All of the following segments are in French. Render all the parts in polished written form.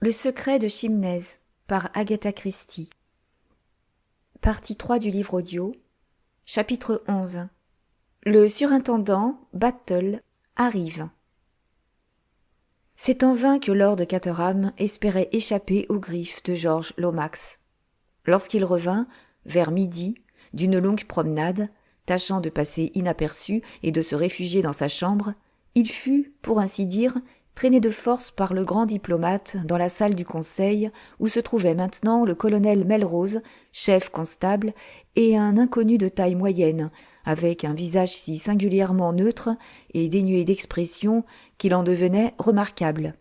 Le secret de Chimnez par Agatha Christie. Partie 3 du livre audio. Chapitre 11. Le surintendant Battle arrive. C'est en vain que Lord Caterham espérait échapper aux griffes de George Lomax. Lorsqu'il revint, vers midi, d'une longue promenade, tâchant de passer inaperçu et de se réfugier dans sa chambre, il fut, pour ainsi dire, traîné de force par le grand diplomate dans la salle du conseil où se trouvait maintenant le colonel Melrose, chef constable, et un inconnu de taille moyenne, avec un visage si singulièrement neutre et dénué d'expression qu'il en devenait remarquable.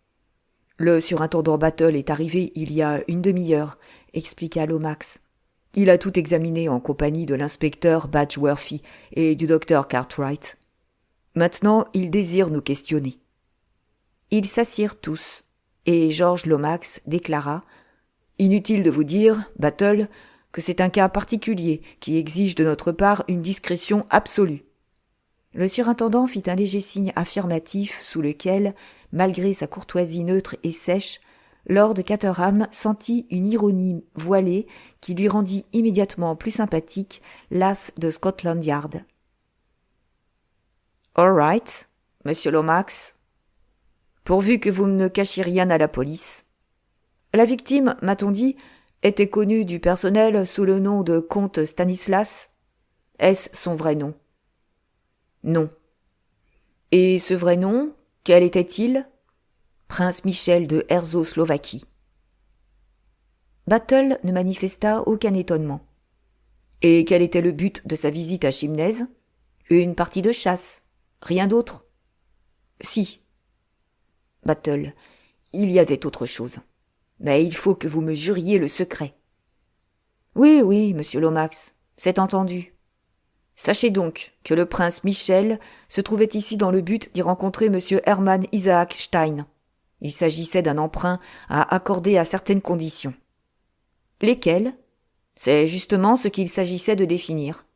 « Le surintendant Battle est arrivé il y a une demi-heure, » expliqua Lomax. « Il a tout examiné en compagnie de l'inspecteur Badgeworthy et du docteur Cartwright. Maintenant, il désire nous questionner. » Ils s'assirent tous, et George Lomax déclara « Inutile de vous dire, Battle, que c'est un cas particulier qui exige de notre part une discrétion absolue. » Le surintendant fit un léger signe affirmatif sous lequel, malgré sa courtoisie neutre et sèche, Lord Caterham sentit une ironie voilée qui lui rendit immédiatement plus sympathique l'as de Scotland Yard. « All right, monsieur Lomax. Pourvu que vous ne cachiez rien à la police. La victime, m'a-t-on dit, était connue du personnel sous le nom de comte Stanislas. Est-ce son vrai nom ? Non. Et ce vrai nom, quel était-il ? Prince Michel de Herzog-Slovaquie. Battle ne manifesta aucun étonnement. Et quel était le but de sa visite à Chimnez ? Une partie de chasse. Rien d'autre ? Si. Battle, il y avait autre chose. Mais il faut que vous me juriez le secret. Oui, oui, monsieur Lomax, c'est entendu. Sachez donc que le prince Michel se trouvait ici dans le but d'y rencontrer monsieur Hermann Isaac Stein. Il s'agissait d'un emprunt à accorder à certaines conditions. Lesquelles ? C'est justement ce qu'il s'agissait de définir.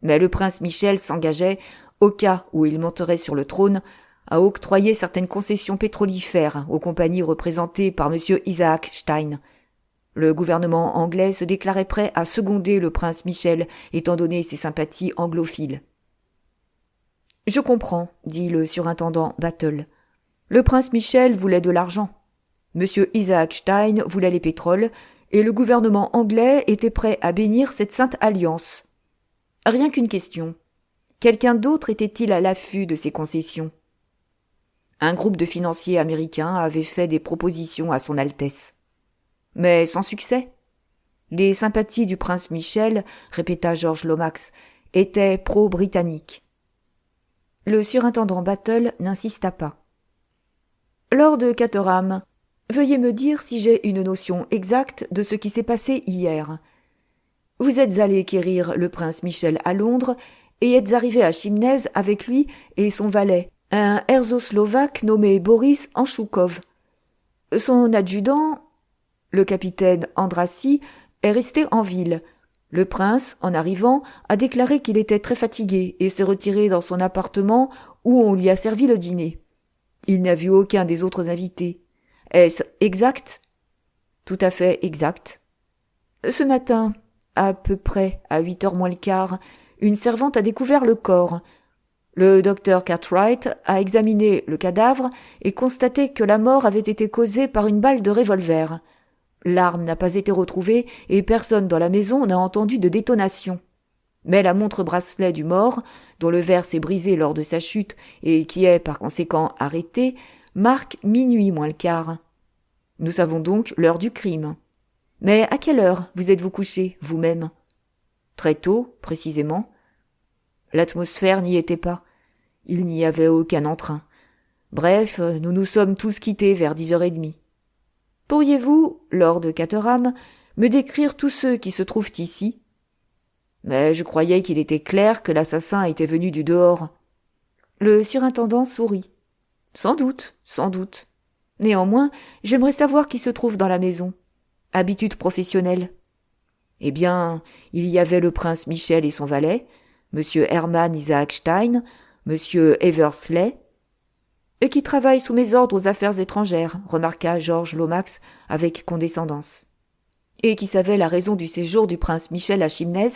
Mais le prince Michel s'engageait, au cas où il monterait sur le trône, à octroyer certaines concessions pétrolifères aux compagnies représentées par M. Isaac Stein. Le gouvernement anglais se déclarait prêt à seconder le prince Michel, étant donné ses sympathies anglophiles. « Je comprends, » dit le surintendant Battle. « Le prince Michel voulait de l'argent. M. Isaac Stein voulait les pétroles, et le gouvernement anglais était prêt à bénir cette sainte alliance. Rien qu'une question. Quelqu'un d'autre était-il à l'affût de ces concessions ? Un groupe de financiers américains avait fait des propositions à son Altesse. Mais sans succès. Les sympathies du prince Michel, répéta George Lomax, étaient pro-britanniques. Le surintendant Battle n'insista pas. Lord Caterham, veuillez me dire si j'ai une notion exacte de ce qui s'est passé hier. Vous êtes allé quérir le prince Michel à Londres et êtes arrivé à Chimnez avec lui et son valet, un Herzog-Slovaque nommé Boris Anchoukov. Son adjudant, le capitaine Andrassy, est resté en ville. Le prince, en arrivant, a déclaré qu'il était très fatigué et s'est retiré dans son appartement où on lui a servi le dîner. Il n'a vu aucun des autres invités. Est-ce exact ? Tout à fait exact. Ce matin, à peu près à 8h moins le quart, une servante a découvert le corps. Le docteur Cartwright a examiné le cadavre et constaté que la mort avait été causée par une balle de revolver. L'arme n'a pas été retrouvée et personne dans la maison n'a entendu de détonation. Mais la montre-bracelet du mort, dont le verre s'est brisé lors de sa chute et qui est par conséquent arrêté, marque minuit moins le quart. Nous savons donc l'heure du crime. Mais à quelle heure vous êtes-vous couché, vous-même ? Très tôt, précisément. L'atmosphère n'y était pas. Il n'y avait aucun entrain. Bref, nous nous sommes tous quittés vers 10h30. Pourriez-vous, Lord Caterham, me décrire tous ceux qui se trouvent ici ? Mais je croyais qu'il était clair que l'assassin était venu du dehors. Le surintendant sourit. Sans doute, sans doute. Néanmoins, j'aimerais savoir qui se trouve dans la maison. Habitude professionnelle. Eh bien, il y avait le prince Michel et son valet, M. Hermann Isaac Stein, M. Eversley. Et qui travaille sous mes ordres aux affaires étrangères, remarqua Georges Lomax avec condescendance. Et qui savait la raison du séjour du prince Michel à Chimnez?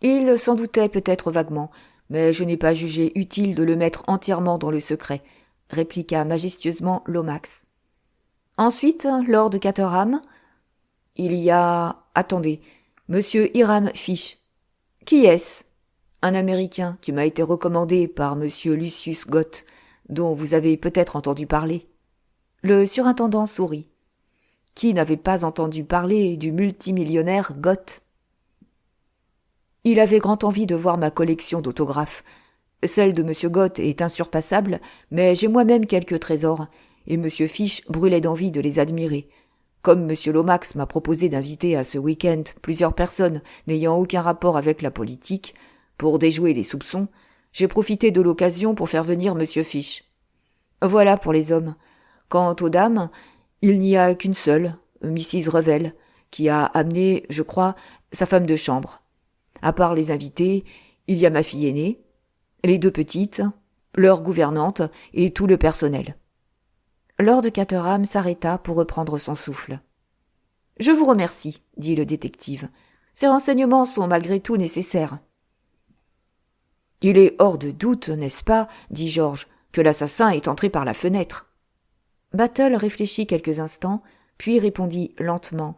Il s'en doutait peut-être vaguement, mais je n'ai pas jugé utile de le mettre entièrement dans le secret, répliqua majestueusement Lomax. Ensuite, Lord Caterham, il y a... Attendez, Monsieur Hiram Fish. Qui est-ce? Un Américain qui m'a été recommandé par Monsieur Lucius Gott, dont vous avez peut-être entendu parler. Le surintendant sourit. Qui n'avait pas entendu parler du multimillionnaire Gott? Il avait grand envie de voir ma collection d'autographes. Celle de Monsieur Gott est insurpassable, mais j'ai moi-même quelques trésors, et Monsieur Fish brûlait d'envie de les admirer. Comme Monsieur Lomax m'a proposé d'inviter à ce week-end plusieurs personnes n'ayant aucun rapport avec la politique, pour déjouer les soupçons, j'ai profité de l'occasion pour faire venir Monsieur Fish. Voilà pour les hommes. Quant aux dames, il n'y a qu'une seule, Mrs. Revel, qui a amené, je crois, sa femme de chambre. À part les invités, il y a ma fille aînée, les deux petites, leur gouvernante et tout le personnel. Lord Caterham s'arrêta pour reprendre son souffle. « Je vous remercie, dit le détective. Ces renseignements sont malgré tout nécessaires. »« Il est hors de doute, n'est-ce pas, dit Georges, que l'assassin est entré par la fenêtre. » Battle réfléchit quelques instants, puis répondit lentement.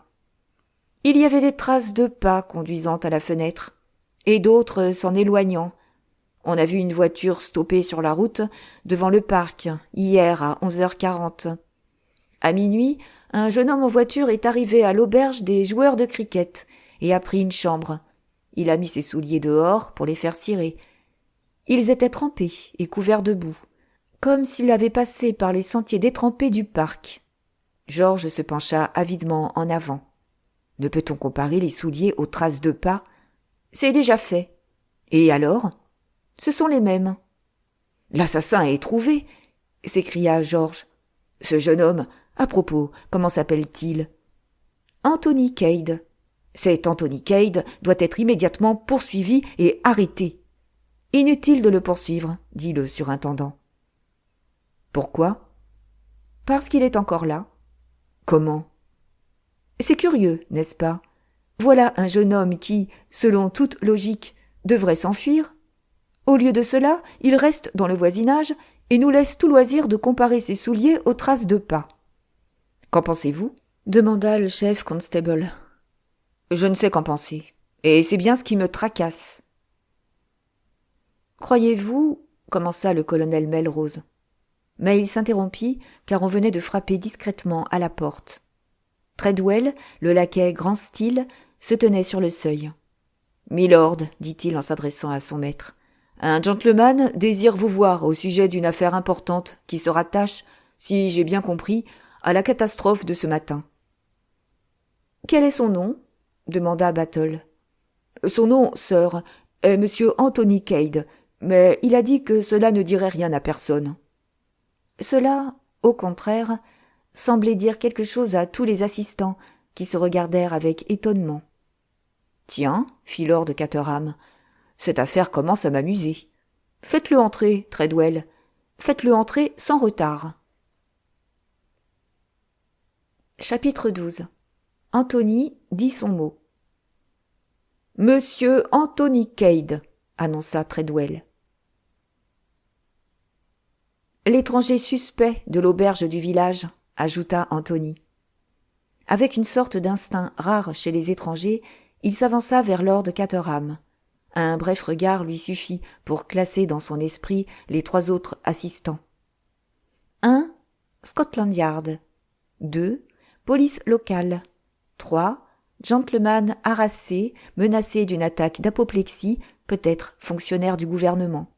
« Il y avait des traces de pas conduisant à la fenêtre, et d'autres s'en éloignant. On a vu une voiture stoppée sur la route devant le parc, hier à 11h40. À minuit, un jeune homme en voiture est arrivé à l'auberge des joueurs de cricket et a pris une chambre. Il a mis ses souliers dehors pour les faire cirer. Ils étaient trempés et couverts de boue, comme s'il avait passé par les sentiers détrempés du parc. Georges se pencha avidement en avant. Ne peut-on comparer les souliers aux traces de pas? C'est déjà fait. Et alors? Ce sont les mêmes. L'assassin est trouvé, s'écria Georges. Ce jeune homme, à propos, comment s'appelle-t-il? Anthony Cade. Cet Anthony Cade doit être immédiatement poursuivi et arrêté. Inutile de le poursuivre, dit le surintendant. Pourquoi? Parce qu'il est encore là. Comment? C'est curieux, n'est-ce pas? Voilà un jeune homme qui, selon toute logique, devrait s'enfuir. Au lieu de cela, il reste dans le voisinage et nous laisse tout loisir de comparer ses souliers aux traces de pas. Qu'en pensez-vous? Demanda le chef constable. Je ne sais qu'en penser, et c'est bien ce qui me tracasse. Croyez-vous, commença le colonel Melrose. Mais il s'interrompit, car on venait de frapper discrètement à la porte. Treadwell, le laquais grand style, se tenait sur le seuil. « Milord, dit-il en s'adressant à son maître, un gentleman désire vous voir au sujet d'une affaire importante qui se rattache, si j'ai bien compris, à la catastrophe de ce matin. »« Quel est son nom ?» demanda Battle. « Son nom, sir, est Monsieur Anthony Cade, mais il a dit que cela ne dirait rien à personne. » Cela, au contraire, semblait dire quelque chose à tous les assistants qui se regardèrent avec étonnement. « Tiens, fit Lord Caterham, cette affaire commence à m'amuser. Faites-le entrer, Treadwell. Faites-le entrer sans retard. » Chapitre 12. Anthony dit son mot. « Monsieur Anthony Cade, » annonça Treadwell. « L'étranger suspect de l'auberge du village, » ajouta Anthony. Avec une sorte d'instinct rare chez les étrangers, il s'avança vers Lord Caterham. Un bref regard lui suffit pour classer dans son esprit les trois autres assistants. 1. Scotland Yard. 2. Police locale. 3. Gentleman harassé, menacé d'une attaque d'apoplexie, peut-être fonctionnaire du gouvernement.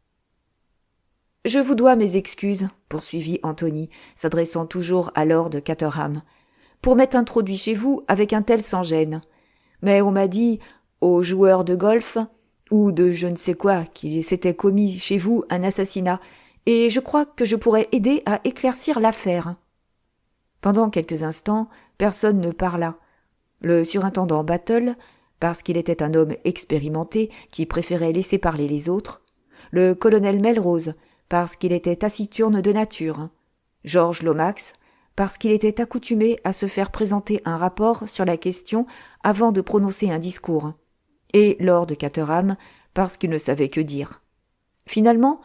« Je vous dois mes excuses, » poursuivit Anthony, s'adressant toujours à Lord Caterham, « pour m'être introduit chez vous avec un tel sans-gêne. Mais on m'a dit, aux joueurs de golf, ou de je ne sais quoi, qu'il s'était commis chez vous un assassinat, et je crois que je pourrais aider à éclaircir l'affaire. » Pendant quelques instants, personne ne parla. Le surintendant Battle, parce qu'il était un homme expérimenté qui préférait laisser parler les autres, le colonel Melrose, parce qu'il était taciturne de nature, George Lomax, parce qu'il était accoutumé à se faire présenter un rapport sur la question avant de prononcer un discours, et Lord Caterham, parce qu'il ne savait que dire. Finalement,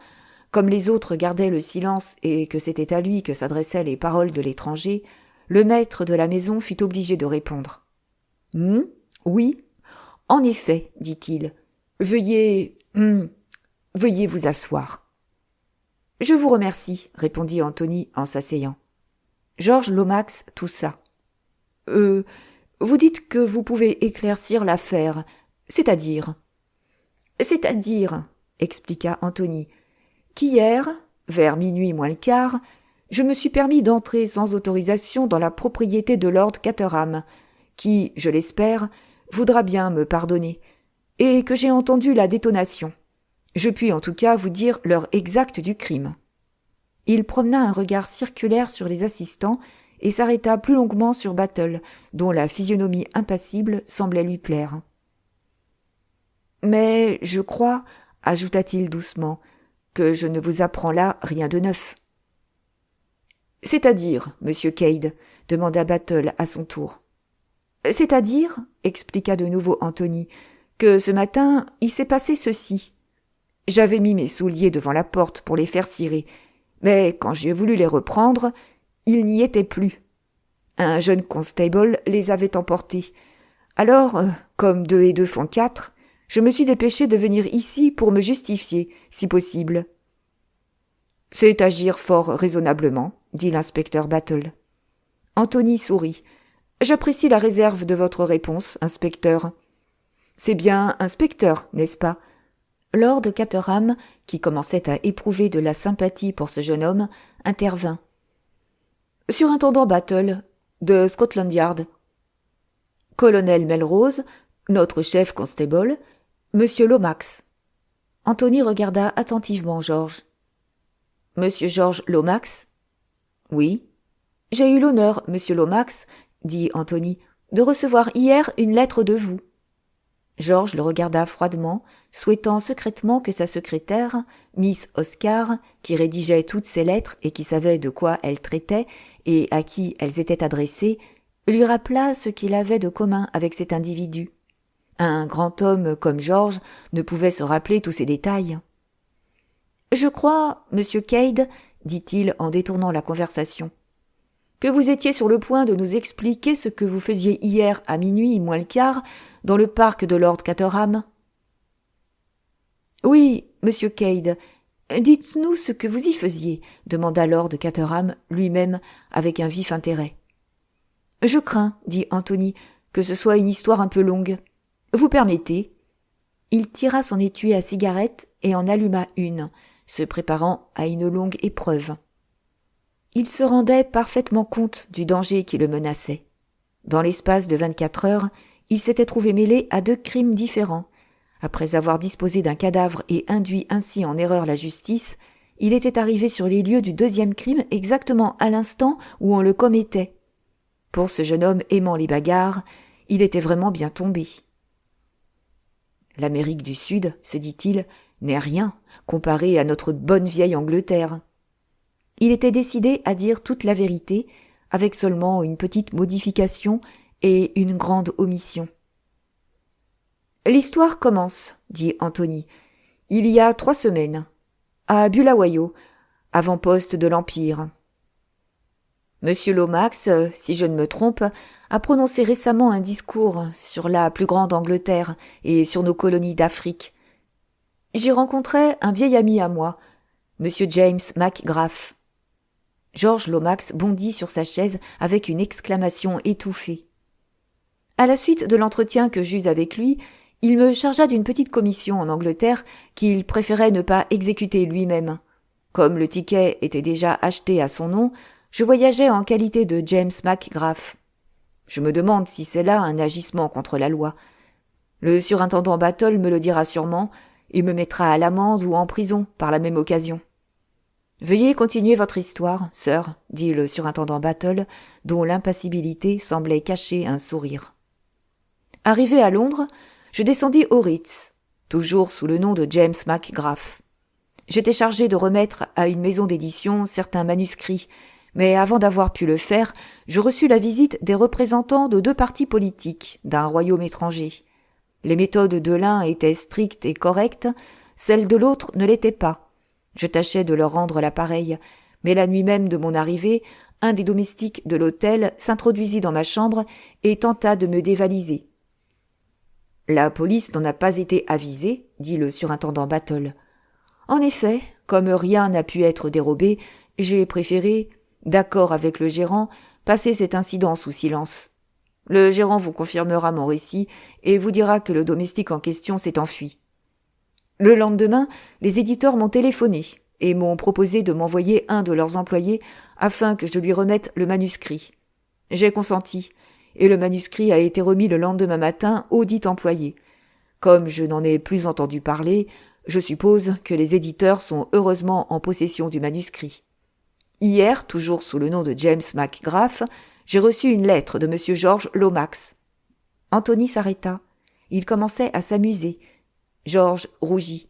comme les autres gardaient le silence et que c'était à lui que s'adressaient les paroles de l'étranger, le maître de la maison fut obligé de répondre. « Oui, en effet, dit-il. Veuillez vous asseoir. » « Je vous remercie, répondit Anthony en s'asseyant. George Lomax toussa. « Vous dites que vous pouvez éclaircir l'affaire, c'est-à-dire ?»« C'est-à-dire, expliqua Anthony, qu'hier, vers minuit moins le quart, je me suis permis d'entrer sans autorisation dans la propriété de Lord Caterham, qui, je l'espère, voudra bien me pardonner, et que j'ai entendu la détonation. Je puis en tout cas vous dire l'heure exacte du crime. » Il promena un regard circulaire sur les assistants et s'arrêta plus longuement sur Battle, dont la physionomie impassible semblait lui plaire. « Mais je crois, ajouta-t-il doucement, que je ne vous apprends là rien de neuf. »« C'est-à-dire, monsieur Cade ?» demanda Battle à son tour. « C'est-à-dire, expliqua de nouveau Anthony, que ce matin, il s'est passé ceci. J'avais mis mes souliers devant la porte pour les faire cirer, mais quand j'ai voulu les reprendre, ils n'y étaient plus. Un jeune constable les avait emportés. Alors, comme 2 et 2 font 4, je me suis dépêché de venir ici pour me justifier, si possible. »« C'est agir fort raisonnablement, » dit l'inspecteur Battle. Anthony sourit. « J'apprécie la réserve de votre réponse, inspecteur. »« C'est bien inspecteur, n'est-ce pas ?» Lord Caterham, qui commençait à éprouver de la sympathie pour ce jeune homme, intervint. « Surintendant Battle, de Scotland Yard. »« Colonel Melrose, notre chef constable, Monsieur Lomax. » Anthony regarda attentivement George. « Monsieur George Lomax ?»« Oui. »« J'ai eu l'honneur, monsieur Lomax, dit Anthony, de recevoir hier une lettre de vous. » George le regarda froidement, souhaitant secrètement que sa secrétaire, Miss Oscar, qui rédigeait toutes ses lettres et qui savait de quoi elles traitaient et à qui elles étaient adressées, lui rappelât ce qu'il avait de commun avec cet individu. Un grand homme comme George ne pouvait se rappeler tous ces détails. « Je crois, monsieur Cade, dit-il en détournant la conversation, que vous étiez sur le point de nous expliquer ce que vous faisiez hier à minuit moins le quart dans le parc de Lord Caterham. »« Oui, monsieur Cade, dites-nous ce que vous y faisiez, » demanda Lord Caterham lui-même avec un vif intérêt. « Je crains, » dit Anthony, « que ce soit une histoire un peu longue. Vous permettez ?» Il tira son étui à cigarette et en alluma une, se préparant à une longue épreuve. Il se rendait parfaitement compte du danger qui le menaçait. Dans l'espace de 24 heures, il s'était trouvé mêlé à 2 crimes différents. Après avoir disposé d'un cadavre et induit ainsi en erreur la justice, il était arrivé sur les lieux du 2e crime exactement à l'instant où on le commettait. Pour ce jeune homme aimant les bagarres, il était vraiment bien tombé. L'Amérique du Sud, se dit-il, n'est rien comparé à notre bonne vieille Angleterre. Il était décidé à dire toute la vérité, avec seulement une petite modification et une grande omission. « L'histoire commence, » dit Anthony, « il y a 3 semaines, à Bulawayo, avant-poste de l'Empire. Monsieur Lomax, si je ne me trompe, a prononcé récemment un discours sur la plus grande Angleterre et sur nos colonies d'Afrique. J'y rencontrai un vieil ami à moi, monsieur James MacGrath. » George Lomax bondit sur sa chaise avec une exclamation étouffée. À la suite de l'entretien que j'eus avec lui, il me chargea d'une petite commission en Angleterre qu'il préférait ne pas exécuter lui-même. Comme le ticket était déjà acheté à son nom, je voyageais en qualité de James MacGrath. Je me demande si c'est là un agissement contre la loi. Le surintendant Battle me le dira sûrement et me mettra à l'amende ou en prison par la même occasion. « Veuillez continuer votre histoire, sœur, » dit le surintendant Battle, dont l'impassibilité semblait cacher un sourire. Arrivé à Londres, je descendis au Ritz, toujours sous le nom de James MacGrath. J'étais chargé de remettre à une maison d'édition certains manuscrits, mais avant d'avoir pu le faire, je reçus la visite des représentants de 2 partis politiques d'un royaume étranger. Les méthodes de l'un étaient strictes et correctes, celles de l'autre ne l'étaient pas. Je tâchais de leur rendre l'appareil, mais la nuit même de mon arrivée, un des domestiques de l'hôtel s'introduisit dans ma chambre et tenta de me dévaliser. « La police n'en a pas été avisée, » dit le surintendant Battle. En effet, comme rien n'a pu être dérobé, j'ai préféré, d'accord avec le gérant, passer cet incident sous silence. Le gérant vous confirmera mon récit et vous dira que le domestique en question s'est enfui. Le lendemain, les éditeurs m'ont téléphoné et m'ont proposé de m'envoyer un de leurs employés afin que je lui remette le manuscrit. J'ai consenti, et le manuscrit a été remis le lendemain matin au dit employé. Comme je n'en ai plus entendu parler, je suppose que les éditeurs sont heureusement en possession du manuscrit. Hier, toujours sous le nom de James McGrath, j'ai reçu une lettre de M. George Lomax. Anthony s'arrêta. Il commençait à s'amuser. George rougit.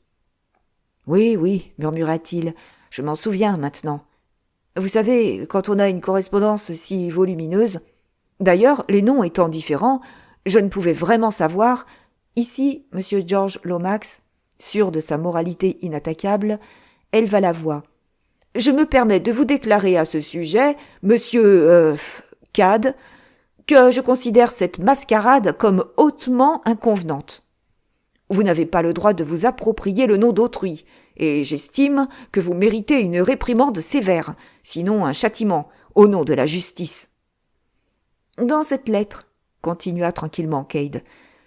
« Oui, oui, murmura-t-il, je m'en souviens maintenant. Vous savez, quand on a une correspondance si volumineuse, d'ailleurs, les noms étant différents, je ne pouvais vraiment savoir. » Ici, M. George Lomax, sûr de sa moralité inattaquable, éleva la voix. « Je me permets de vous déclarer à ce sujet, monsieur Cad, que je considère cette mascarade comme hautement inconvenante. Vous n'avez pas le droit de vous approprier le nom d'autrui, et j'estime que vous méritez une réprimande sévère, sinon un châtiment, au nom de la justice. » Dans cette lettre, continua tranquillement Cade,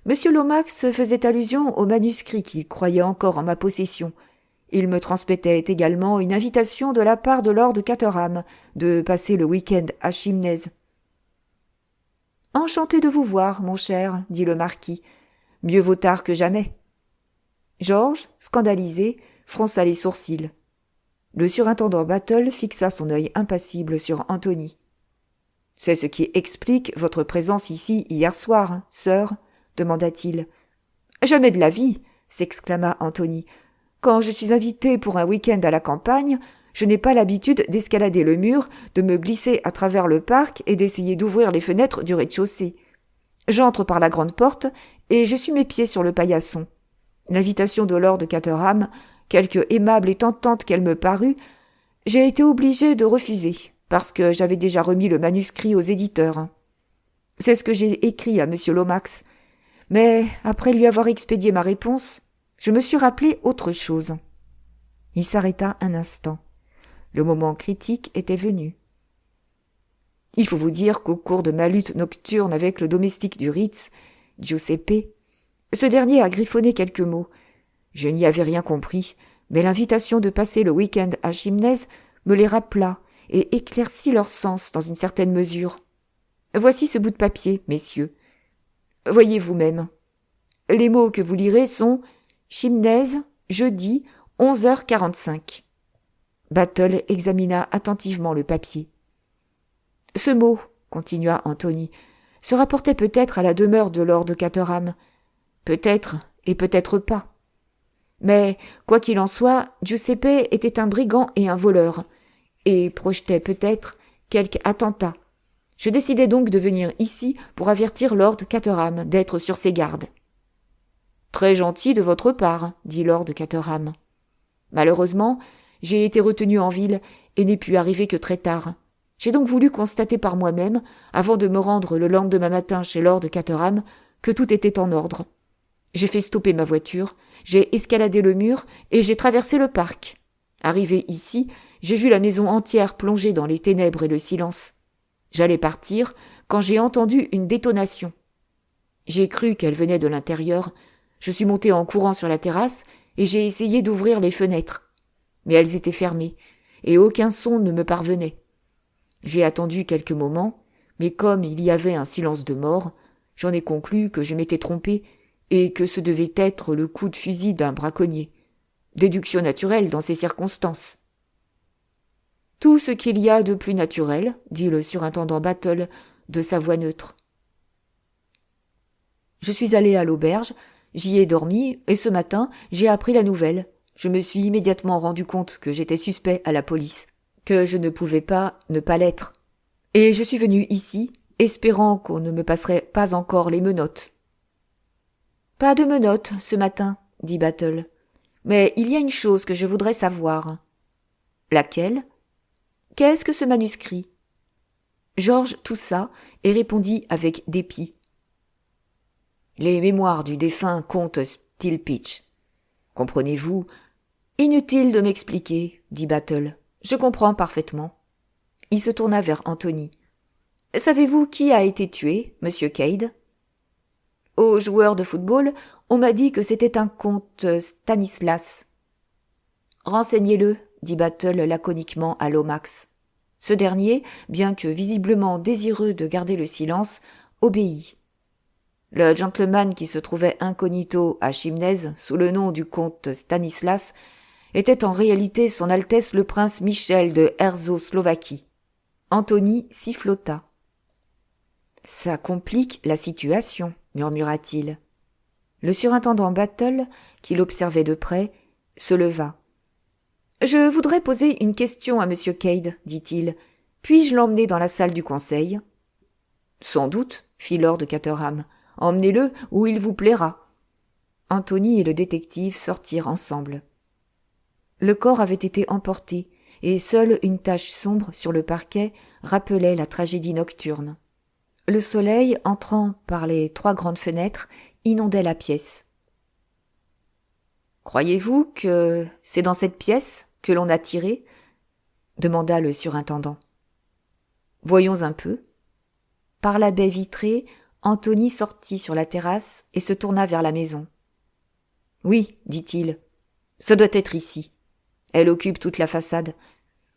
M. Lomax faisait allusion au manuscrit qu'il croyait encore en ma possession. Il me transmettait également une invitation de la part de Lord Caterham de passer le week-end à Chimnez. « Enchanté de vous voir, mon cher, dit le marquis. Mieux vaut tard que jamais. » Georges, scandalisé, fronça les sourcils. Le surintendant Battle fixa son œil impassible sur Anthony. « C'est ce qui explique votre présence ici hier soir, sœur ?» demanda-t-il. « Jamais de la vie !» s'exclama Anthony. « Quand je suis invité pour un week-end à la campagne, je n'ai pas l'habitude d'escalader le mur, de me glisser à travers le parc et d'essayer d'ouvrir les fenêtres du rez-de-chaussée. J'entre par la grande porte et je suis mes pieds sur le paillasson. L'invitation de Lord Caterham, quelque aimable et tentante qu'elle me parut, j'ai été obligé de refuser, parce que j'avais déjà remis le manuscrit aux éditeurs. C'est ce que j'ai écrit à M. Lomax. Mais, après lui avoir expédié ma réponse, je me suis rappelé autre chose. » Il s'arrêta un instant. Le moment critique était venu. « Il faut vous dire qu'au cours de ma lutte nocturne avec le domestique du Ritz, Giuseppe, ce dernier a griffonné quelques mots. Je n'y avais rien compris, mais l'invitation de passer le week-end à Chimnez me les rappela et éclaircit leur sens dans une certaine mesure. Voici ce bout de papier, messieurs. Voyez vous-même. Les mots que vous lirez sont « Chimnez, jeudi, 11h45 » Battle examina attentivement le papier. « Ce mot, continua Anthony, se rapportait peut-être à la demeure de Lord Caterham. Peut-être et peut-être pas. Mais, quoi qu'il en soit, Giuseppe était un brigand et un voleur, et projetait peut-être quelque attentat. Je décidai donc de venir ici pour avertir Lord Caterham d'être sur ses gardes. »« Très gentil de votre part, » dit Lord Caterham. « Malheureusement, j'ai été retenu en ville et n'ai pu arriver que très tard. J'ai donc voulu constater par moi-même, avant de me rendre le lendemain matin chez Lord Caterham, que tout était en ordre. J'ai fait stopper ma voiture, j'ai escaladé le mur et j'ai traversé le parc. Arrivé ici, j'ai vu la maison entière plongée dans les ténèbres et le silence. J'allais partir quand j'ai entendu une détonation. J'ai cru qu'elle venait de l'intérieur. Je suis monté en courant sur la terrasse et j'ai essayé d'ouvrir les fenêtres. Mais elles étaient fermées et aucun son ne me parvenait. J'ai attendu quelques moments, mais comme il y avait un silence de mort, j'en ai conclu que je m'étais trompé et que ce devait être le coup de fusil d'un braconnier. Déduction naturelle dans ces circonstances. « Tout ce qu'il y a de plus naturel, » dit le surintendant Battle de sa voix neutre. « Je suis allé à l'auberge, j'y ai dormi, et ce matin, j'ai appris la nouvelle. Je me suis immédiatement rendu compte que j'étais suspect à la police, que je ne pouvais pas ne pas l'être. Et je suis venu ici, espérant qu'on ne me passerait pas encore les menottes. Pas de menottes ce matin, dit Battle. Mais il y a une chose que je voudrais savoir. Laquelle? Qu'est-ce que ce manuscrit? Georges toussa et répondit avec dépit. Les mémoires du défunt comte Stillpitch. Comprenez-vous? Inutile de m'expliquer, dit Battle. Je comprends parfaitement. Il se tourna vers Anthony. Savez-vous qui a été tué, monsieur Cade? Aux joueurs de football, on m'a dit que c'était un comte Stanislas. Renseignez-le, dit Battle laconiquement à Lomax. Ce dernier, bien que visiblement désireux de garder le silence, obéit. Le gentleman qui se trouvait incognito à Chimnez sous le nom du comte Stanislas était en réalité son Altesse le prince Michel de Herzog-Slovaquie. Anthony sifflota. « Ça complique la situation, murmura-t-il. Le surintendant Battle, qui l'observait de près, se leva. « Je voudrais poser une question à monsieur Cade, dit-il. Puis-je l'emmener dans la salle du conseil ?»« Sans doute, fit lord Caterham. Emmenez-le où il vous plaira. » Anthony et le détective sortirent ensemble. Le corps avait été emporté, et seule une tache sombre sur le parquet rappelait la tragédie nocturne. Le soleil, entrant par les 3 grandes fenêtres, inondait la pièce. « Croyez-vous que c'est dans cette pièce que l'on a tiré ?» demanda le surintendant. « Voyons un peu. » Par la baie vitrée, Anthony sortit sur la terrasse et se tourna vers la maison. « Oui, dit-il, ça doit être ici. Elle occupe toute la façade.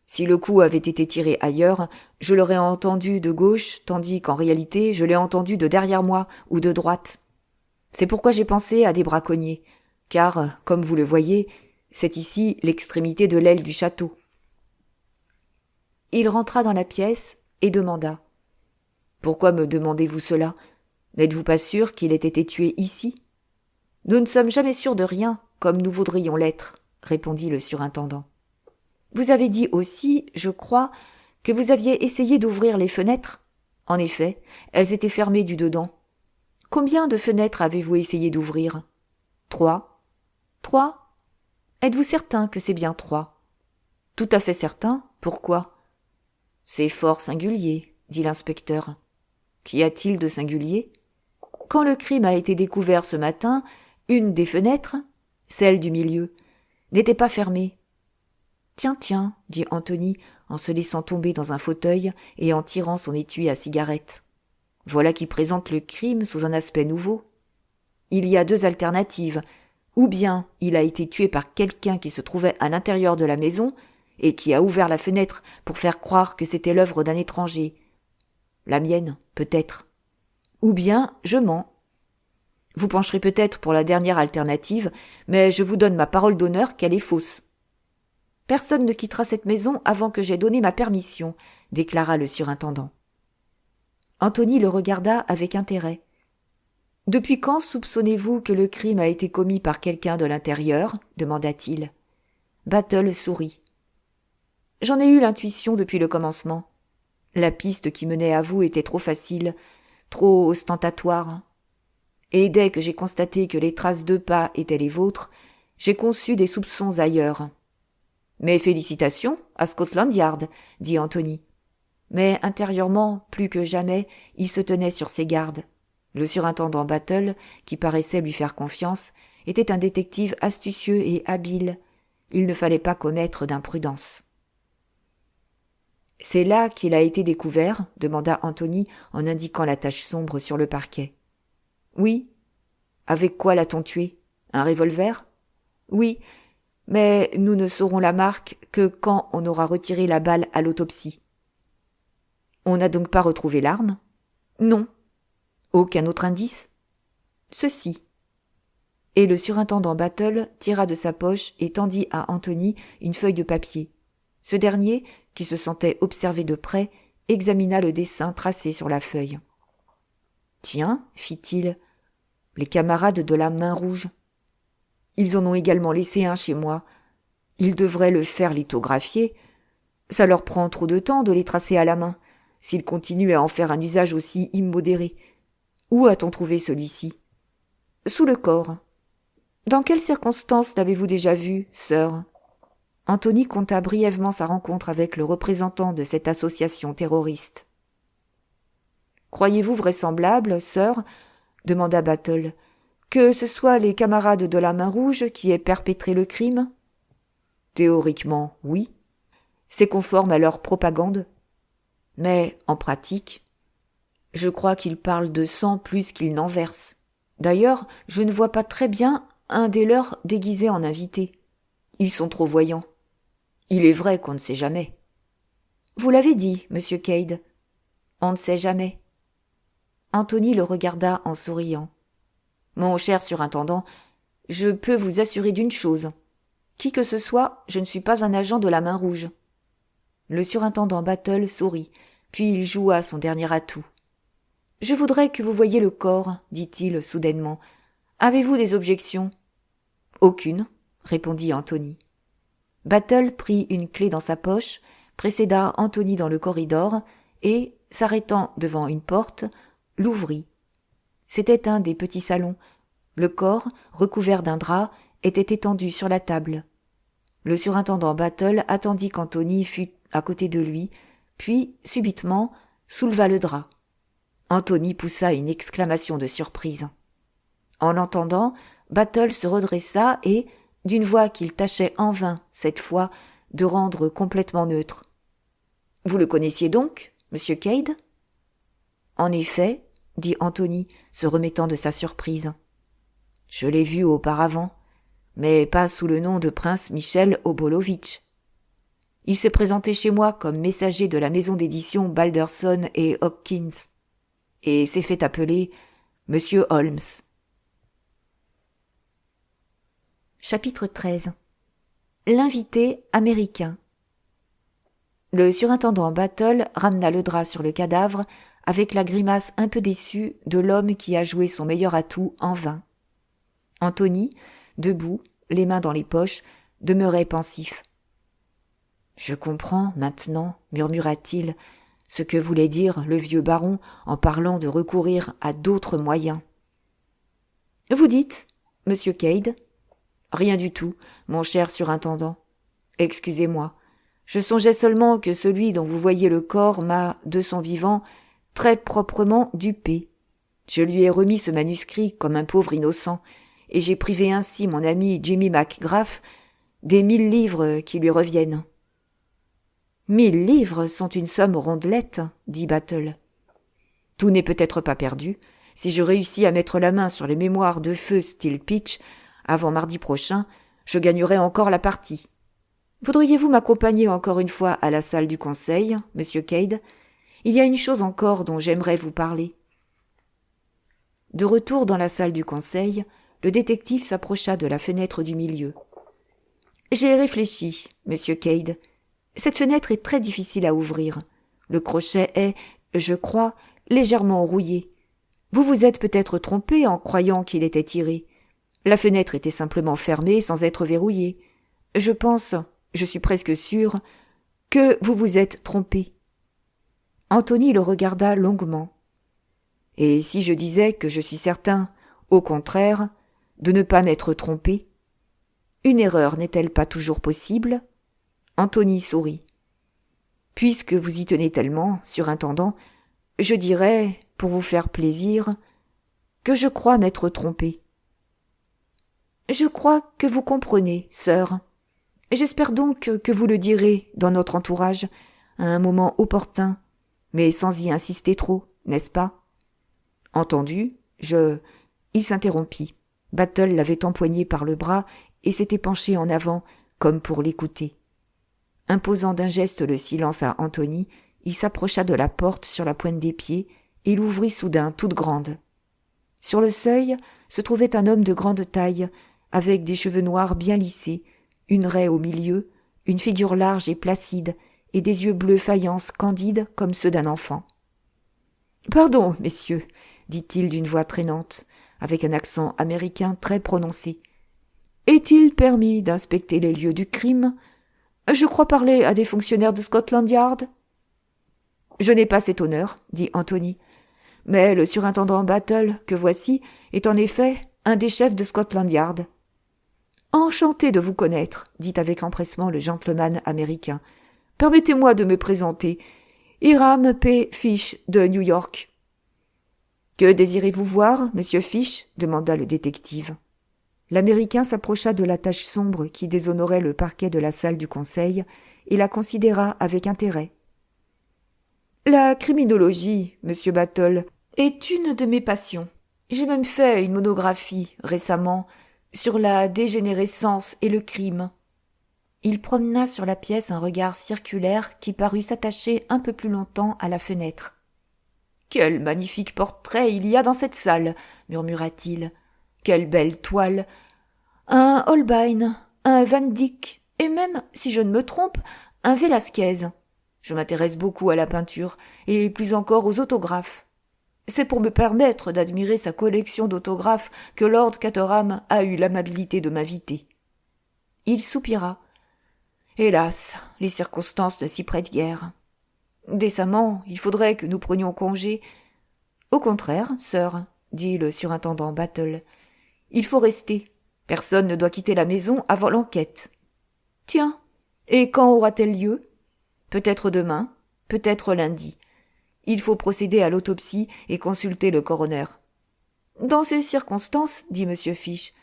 Si le coup avait été tiré ailleurs, je l'aurais entendu de gauche, tandis qu'en réalité, je l'ai entendu de derrière moi ou de droite. C'est pourquoi j'ai pensé à des braconniers, car, comme vous le voyez, c'est ici l'extrémité de l'aile du château. » Il rentra dans la pièce et demanda. « Pourquoi me demandez-vous cela? N'êtes-vous pas sûr qu'il ait été tué ici? »« Nous ne sommes jamais sûrs de rien, comme nous voudrions l'être, » répondit le surintendant. « Vous avez dit aussi, je crois, que vous aviez essayé d'ouvrir les fenêtres. En effet, elles étaient fermées du dedans. Combien de fenêtres avez-vous essayé d'ouvrir? 3. 3? Êtes-vous certain que c'est bien 3? Tout à fait certain. Pourquoi? C'est fort singulier, dit l'inspecteur. Qu'y a-t-il de singulier? Quand le crime a été découvert ce matin, une des fenêtres, celle du milieu, n'était pas fermée. Tiens, dit Anthony en se laissant tomber dans un fauteuil et en tirant son étui à cigarette. Voilà qui présente le crime sous un aspect nouveau. Il y a 2 alternatives. Ou bien il a été tué par quelqu'un qui se trouvait à l'intérieur de la maison et qui a ouvert la fenêtre pour faire croire que c'était l'œuvre d'un étranger. La mienne, peut-être. Ou bien je mens. Vous pencherez peut-être pour la dernière alternative, mais je vous donne ma parole d'honneur qu'elle est fausse. Personne ne quittera cette maison avant que j'aie donné ma permission, déclara le surintendant. Anthony le regarda avec intérêt. Depuis quand soupçonnez-vous que le crime a été commis par quelqu'un de l'intérieur? Demanda-t-il. Battle sourit. J'en ai eu l'intuition depuis le commencement. La piste qui menait à vous était trop facile, trop ostentatoire. Et dès que j'ai constaté que les traces de pas étaient les vôtres, j'ai conçu des soupçons ailleurs. Mes félicitations à Scotland Yard, dit Anthony. Mais intérieurement, plus que jamais, il se tenait sur ses gardes. Le surintendant Battle, qui paraissait lui faire confiance, était un détective astucieux et habile. Il ne fallait pas commettre d'imprudence. « C'est là qu'il a été découvert ?» demanda Anthony en indiquant la tache sombre sur le parquet. « Oui. »« Avec quoi l'a-t-on tué? Un revolver? »« Oui. Mais nous ne saurons la marque que quand on aura retiré la balle à l'autopsie. »« On n'a donc pas retrouvé l'arme? »« Non. »« Aucun autre indice? »« Ceci. » Et le surintendant Battle tira de sa poche et tendit à Anthony une feuille de papier. Ce dernier, qui se sentait observé de près, examina le dessin tracé sur la feuille. « Tiens, fit-il, les camarades de la main rouge. » Ils en ont également laissé un chez moi. Ils devraient le faire lithographier. Ça leur prend trop de temps de les tracer à la main, s'ils continuent à en faire un usage aussi immodéré. Où a-t-on trouvé celui-ci ? Sous le corps. Dans quelles circonstances l'avez-vous déjà vu, sœur ? Anthony conta brièvement sa rencontre avec le représentant de cette association terroriste. Croyez-vous vraisemblable, sœur, demanda Battle, que ce soit les camarades de la Main Rouge qui aient perpétré le crime ? Théoriquement, oui. C'est conforme à leur propagande. Mais, en pratique, je crois qu'ils parlent de sang plus qu'ils n'en versent. D'ailleurs, je ne vois pas très bien un des leurs déguisé en invité. Ils sont trop voyants. Il est vrai qu'on ne sait jamais. Vous l'avez dit, monsieur Cade. On ne sait jamais. Anthony le regarda en souriant. Mon cher surintendant, je peux vous assurer d'une chose. Qui que ce soit, je ne suis pas un agent de la Main Rouge. Le surintendant Battle sourit, puis il joua son dernier atout. Je voudrais que vous voyiez le corps, dit-il soudainement. Avez-vous des objections ? Aucune, répondit Anthony. Battle prit une clé dans sa poche, précéda Anthony dans le corridor et, s'arrêtant devant une porte, l'ouvrit. C'était un des petits salons. Le corps, recouvert d'un drap, était étendu sur la table. Le surintendant Battle attendit qu'Anthony fût à côté de lui, puis, subitement, souleva le drap. Anthony poussa une exclamation de surprise. En l'entendant, Battle se redressa et, d'une voix qu'il tâchait en vain, cette fois, de rendre complètement neutre. « Vous le connaissiez donc, monsieur Cade ?» « En effet, » dit Anthony, se remettant de sa surprise. « Je l'ai vu auparavant, mais pas sous le nom de prince Michel Obolovitch. Il s'est présenté chez moi comme messager de la maison d'édition Balderson et Hopkins, et s'est fait appeler Monsieur Holmes. » Chapitre 13. L'invité américain. Le surintendant Battle ramena le drap sur le cadavre avec la grimace un peu déçue de l'homme qui a joué son meilleur atout en vain. Anthony, debout, les mains dans les poches, demeurait pensif. « Je comprends maintenant, murmura-t-il, ce que voulait dire le vieux baron en parlant de recourir à d'autres moyens. »« Vous dites, monsieur Cade ? » ?»« Rien du tout, mon cher surintendant. Excusez-moi. Je songeais seulement que celui dont vous voyez le corps m'a, de son vivant, très proprement dupé. Je lui ai remis ce manuscrit comme un pauvre innocent, et j'ai privé ainsi mon ami Jimmy McGrath des 1000 livres qui lui reviennent. « 1000 livres sont une somme rondelette, dit Battle. Tout n'est peut-être pas perdu. Si je réussis à mettre la main sur les mémoires de feu Steel Pitch, avant mardi prochain, je gagnerai encore la partie. Voudriez-vous m'accompagner encore une fois à la salle du conseil, monsieur Cade ? Il y a une chose encore dont j'aimerais vous parler. » De retour dans la salle du conseil, le détective s'approcha de la fenêtre du milieu. « J'ai réfléchi, monsieur Cade. Cette fenêtre est très difficile à ouvrir. Le crochet est, je crois, légèrement rouillé. Vous vous êtes peut-être trompé en croyant qu'il était tiré. La fenêtre était simplement fermée sans être verrouillée. Je pense, je suis presque sûr, que vous vous êtes trompé. » Anthony le regarda longuement. « Et si je disais que je suis certain, au contraire, de ne pas m'être trompé ? Une erreur n'est-elle pas toujours possible ? » Anthony sourit. « Puisque vous y tenez tellement, surintendant, je dirais, pour vous faire plaisir, que je crois m'être trompé. » « Je crois que vous comprenez, sœur. J'espère donc que vous le direz dans notre entourage, à un moment opportun, mais sans y insister trop, n'est-ce pas ? » « Entendu, Il s'interrompit. Battle l'avait empoigné par le bras et s'était penché en avant, comme pour l'écouter. Imposant d'un geste le silence à Anthony, il s'approcha de la porte sur la pointe des pieds et l'ouvrit soudain toute grande. Sur le seuil se trouvait un homme de grande taille, avec des cheveux noirs bien lissés, une raie au milieu, une figure large et placide, et des yeux bleus faïence candides comme ceux d'un enfant. « Pardon, messieurs, » dit-il d'une voix traînante, avec un accent américain très prononcé. « Est-il permis d'inspecter les lieux du crime? Je crois parler à des fonctionnaires de Scotland Yard. Je n'ai pas cet honneur, dit Anthony. Mais le surintendant Battle, que voici, est en effet un des chefs de Scotland Yard. Enchanté de vous connaître, dit avec empressement le gentleman américain. Permettez-moi de me présenter. Hiram P. Fish de New York. Que désirez-vous voir, monsieur Fish? Demanda le détective. L'Américain s'approcha de la tache sombre qui déshonorait le parquet de la salle du conseil et la considéra avec intérêt. La criminologie, monsieur Battle, est une de mes passions. J'ai même fait une monographie, récemment, sur la dégénérescence et le crime. Il promena sur la pièce un regard circulaire qui parut s'attacher un peu plus longtemps à la fenêtre. « Quel magnifique portrait il y a dans cette salle !» murmura-t-il. « Quelle belle toile ! Un Holbein, un Van Dyck, et même, si je ne me trompe, un Velasquez. Je m'intéresse beaucoup à la peinture, et plus encore aux autographes. C'est pour me permettre d'admirer sa collection d'autographes que Lord Caterham a eu l'amabilité de m'inviter. » Il soupira. « Hélas, les circonstances ne s'y prêtent guère. Décemment, il faudrait que nous prenions congé. »« Au contraire, sœur, » dit le surintendant Battle. « Il faut rester. Personne ne doit quitter la maison avant l'enquête. »« Tiens, et quand aura-t-elle lieu ? Peut-être demain, peut-être lundi. Il faut procéder à l'autopsie et consulter le coroner. »« Dans ces circonstances, dit M. Fish,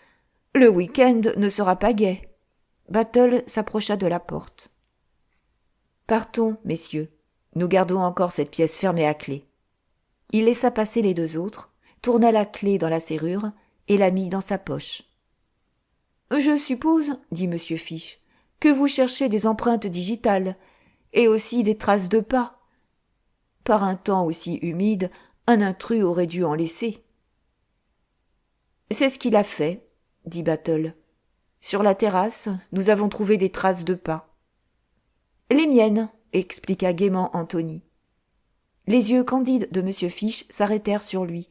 le week-end ne sera pas gai. » Battle s'approcha de la porte. « Partons, messieurs. Nous gardons encore cette pièce fermée à clé. » Il laissa passer les deux autres, tourna la clé dans la serrure et la mit dans sa poche. « Je suppose, dit M. Fish, que vous cherchez des empreintes digitales et aussi des traces de pas. Par un temps aussi humide, un intrus aurait dû en laisser. »« C'est ce qu'il a fait, dit Battle. Sur la terrasse, nous avons trouvé des traces de pas. »« Les miennes, expliqua gaiement Anthony. Les yeux candides de M. Fish s'arrêtèrent sur lui.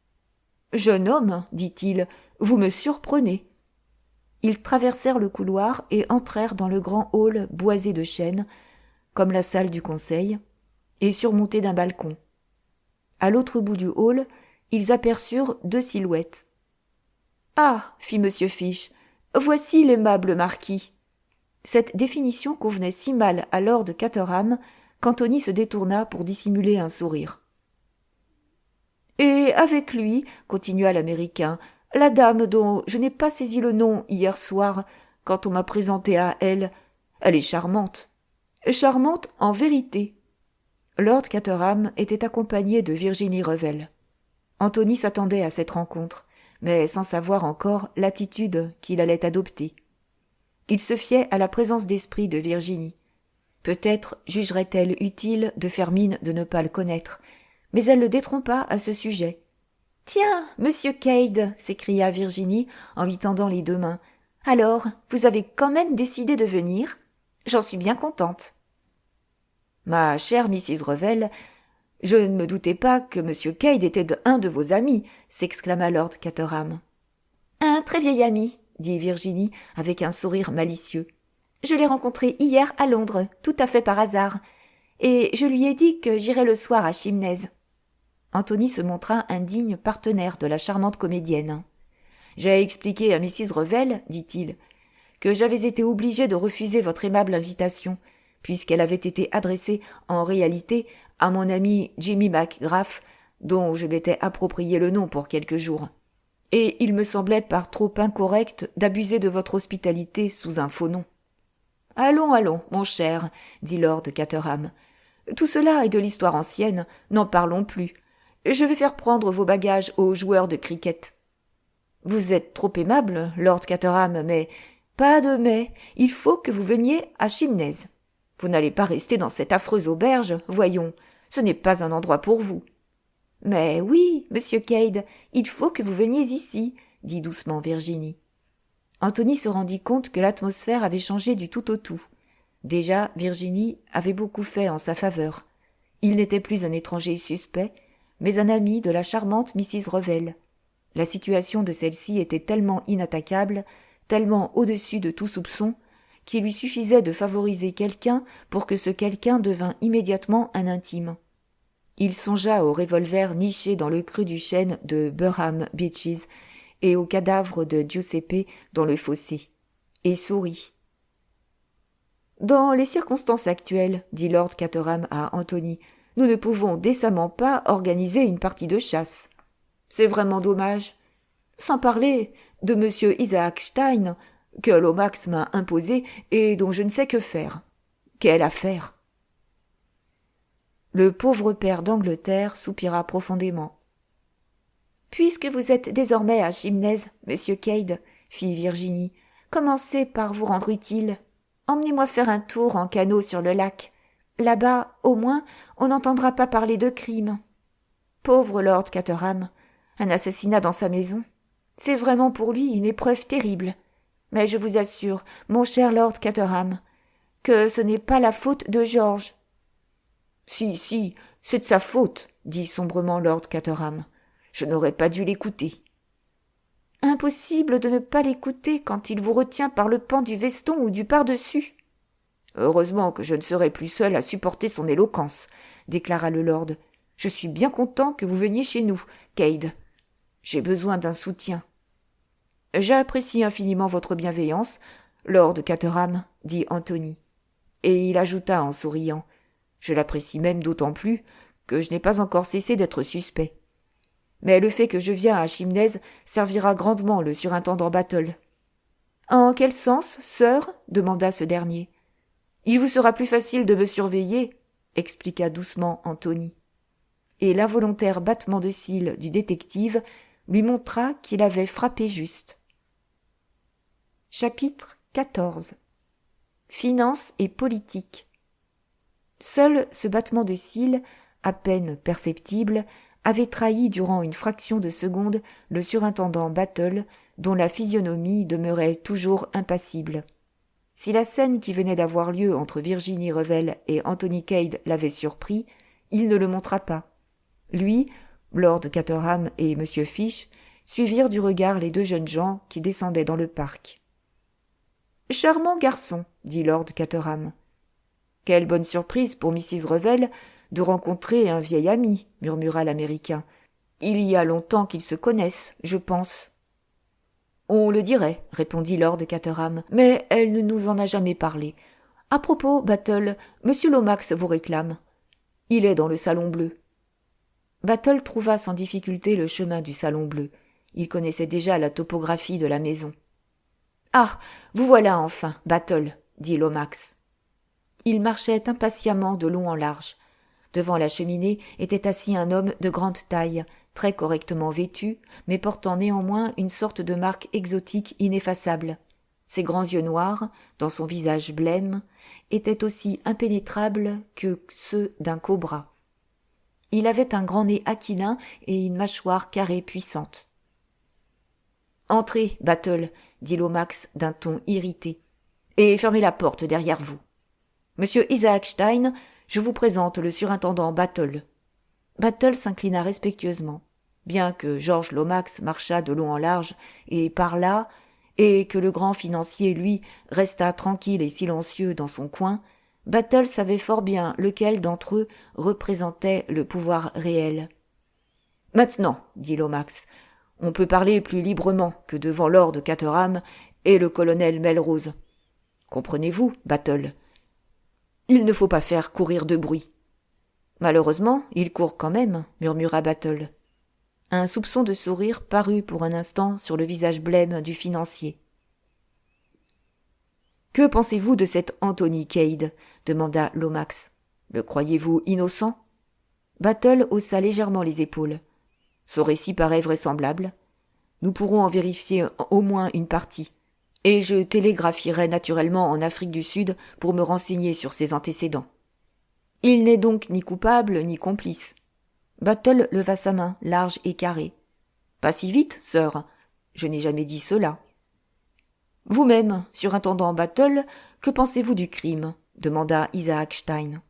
« Jeune homme, dit-il, vous me surprenez. » Ils traversèrent le couloir et entrèrent dans le grand hall boisé de chêne, comme la salle du conseil, et surmonté d'un balcon. À l'autre bout du hall, ils aperçurent deux silhouettes. « Ah, fit M. Fish, voici l'aimable marquis. » Cette définition convenait si mal à Lord Caterham qu'Anthony se détourna pour dissimuler un sourire. « Et avec lui, continua l'Américain, la dame dont je n'ai pas saisi le nom hier soir quand on m'a présenté à elle. Elle est charmante. Charmante en vérité. » Lord Caterham était accompagné de Virginie Revel. Anthony s'attendait à cette rencontre, mais sans savoir encore l'attitude qu'il allait adopter. Il se fiait à la présence d'esprit de Virginie. Peut-être jugerait-elle utile de faire mine de ne pas le connaître, mais elle le détrompa à ce sujet. « Tiens, monsieur Cade !» s'écria Virginie en lui tendant les deux mains. « Alors, vous avez quand même décidé de venir ? J'en suis bien contente. »« Ma chère Mrs. Revel, je ne me doutais pas que monsieur Cade était un de vos amis !» s'exclama Lord Caterham. « Un très vieil ami !» dit Virginie avec un sourire malicieux. « Je l'ai rencontré hier à Londres, tout à fait par hasard, et je lui ai dit que j'irais le soir à Chimnez. » Anthony se montra un digne partenaire de la charmante comédienne. « J'ai expliqué à Mrs. Revel, dit-il, que j'avais été obligé de refuser votre aimable invitation, puisqu'elle avait été adressée en réalité à mon ami Jimmy McGrath, dont je m'étais approprié le nom pour quelques jours. Et il me semblait par trop incorrect d'abuser de votre hospitalité sous un faux nom. »« Allons, allons, mon cher, dit Lord Caterham. Tout cela est de l'histoire ancienne, n'en parlons plus. Je vais faire prendre vos bagages aux joueurs de cricket. »« Vous êtes trop aimable, Lord Caterham, mais... » »« Pas de mais, il faut que vous veniez à Chimnez. Vous n'allez pas rester dans cette affreuse auberge, voyons, ce n'est pas un endroit pour vous. »« Mais oui, monsieur Cade, il faut que vous veniez ici, » dit doucement Virginie. Anthony se rendit compte que l'atmosphère avait changé du tout au tout. Déjà, Virginie avait beaucoup fait en sa faveur. Il n'était plus un étranger suspect, mais un ami de la charmante Mrs. Revel. La situation de celle-ci était tellement inattaquable tellement au-dessus de tout soupçon, qu'il lui suffisait de favoriser quelqu'un pour que ce quelqu'un devînt immédiatement un intime. Il songea au revolver niché dans le creux du chêne de Burham Beeches et au cadavre de Giuseppe dans le fossé, et sourit. « Dans les circonstances actuelles, dit Lord Caterham à Anthony, nous ne pouvons décemment pas organiser une partie de chasse. C'est vraiment dommage. Sans parler de M. Isaac Stein, que Lomax m'a imposé et dont je ne sais que faire. Quelle affaire !» Le pauvre père d'Angleterre soupira profondément. « Puisque vous êtes désormais à Chimnez, monsieur Cade, fit Virginie, commencez par vous rendre utile. Emmenez-moi faire un tour en canot sur le lac. Là-bas, au moins, on n'entendra pas parler de crime. Pauvre Lord Caterham, un assassinat dans sa maison. C'est vraiment pour lui une épreuve terrible. Mais je vous assure, mon cher Lord Caterham, que ce n'est pas la faute de George. »« Si, c'est de sa faute, » dit sombrement Lord Caterham. « Je n'aurais pas dû l'écouter. »« Impossible de ne pas l'écouter quand il vous retient par le pan du veston ou du par-dessus. »« Heureusement que je ne serai plus seul à supporter son éloquence, » déclara le lord. « Je suis bien content que vous veniez chez nous, Cade. J'ai besoin d'un soutien. »« J'apprécie infiniment votre bienveillance, Lord Caterham, » dit Anthony. Et il ajouta en souriant. « Je l'apprécie même d'autant plus que je n'ai pas encore cessé d'être suspect. Mais le fait que je viens à Chimnez servira grandement le surintendant Battle. »« En quel sens, sœur ?» demanda ce dernier. « Il vous sera plus facile de me surveiller, » expliqua doucement Anthony. Et l'involontaire battement de cils du détective lui montra qu'il avait frappé juste. Chapitre 14. Finance et politique. Seul ce battement de cils, à peine perceptible, avait trahi durant une fraction de seconde le surintendant Battle, dont la physionomie demeurait toujours impassible. Si la scène qui venait d'avoir lieu entre Virginie Revel et Anthony Cade l'avait surpris, il ne le montra pas. Lui, Lord Caterham et M. Fish suivirent du regard les deux jeunes gens qui descendaient dans le parc. « Charmant garçon, » dit Lord Caterham. « Quelle bonne surprise pour Mrs. Revel de rencontrer un vieil ami, » murmura l'Américain. « Il y a longtemps qu'ils se connaissent, je pense. »« On le dirait, » répondit Lord Caterham, « mais elle ne nous en a jamais parlé. À propos, Battle, Monsieur Lomax vous réclame. Il est dans le salon bleu. » Battle trouva sans difficulté le chemin du salon bleu. Il connaissait déjà la topographie de la maison. « Ah, vous voilà enfin, Battle, » dit Lomax. Il marchait impatiemment de long en large. Devant la cheminée était assis un homme de grande taille, très correctement vêtu, mais portant néanmoins une sorte de marque exotique ineffaçable. Ses grands yeux noirs, dans son visage blême, étaient aussi impénétrables que ceux d'un cobra. Il avait un grand nez aquilin et une mâchoire carrée puissante. « Entrez, Battle, » dit Lomax d'un ton irrité, « et fermez la porte derrière vous. Monsieur Isaac Stein, je vous présente le surintendant Battle. » Battle s'inclina respectueusement. Bien que George Lomax marchât de long en large et parlât, et que le grand financier, lui, restât tranquille et silencieux dans son coin, Battle savait fort bien lequel d'entre eux représentait le pouvoir réel. « Maintenant, » dit Lomax, « on peut parler plus librement que devant Lord Caterham et le colonel Melrose. Comprenez-vous, Battle ? Il ne faut pas faire courir de bruit. »« Malheureusement, il court quand même, » murmura Battle. Un soupçon de sourire parut pour un instant sur le visage blême du financier. « Que pensez-vous de cet Anthony Cade ?» demanda Lomax. « Le croyez-vous innocent ?» Battle haussa légèrement les épaules. « Son récit paraît vraisemblable. Nous pourrons en vérifier au moins une partie. Et je télégraphierai naturellement en Afrique du Sud pour me renseigner sur ses antécédents. Il n'est donc ni coupable ni complice. » Battle leva sa main, large et carrée. « Pas si vite, sœur. Je n'ai jamais dit cela. »« Vous-même, surintendant Battle, que pensez-vous du crime ?» demanda Isaac Stein.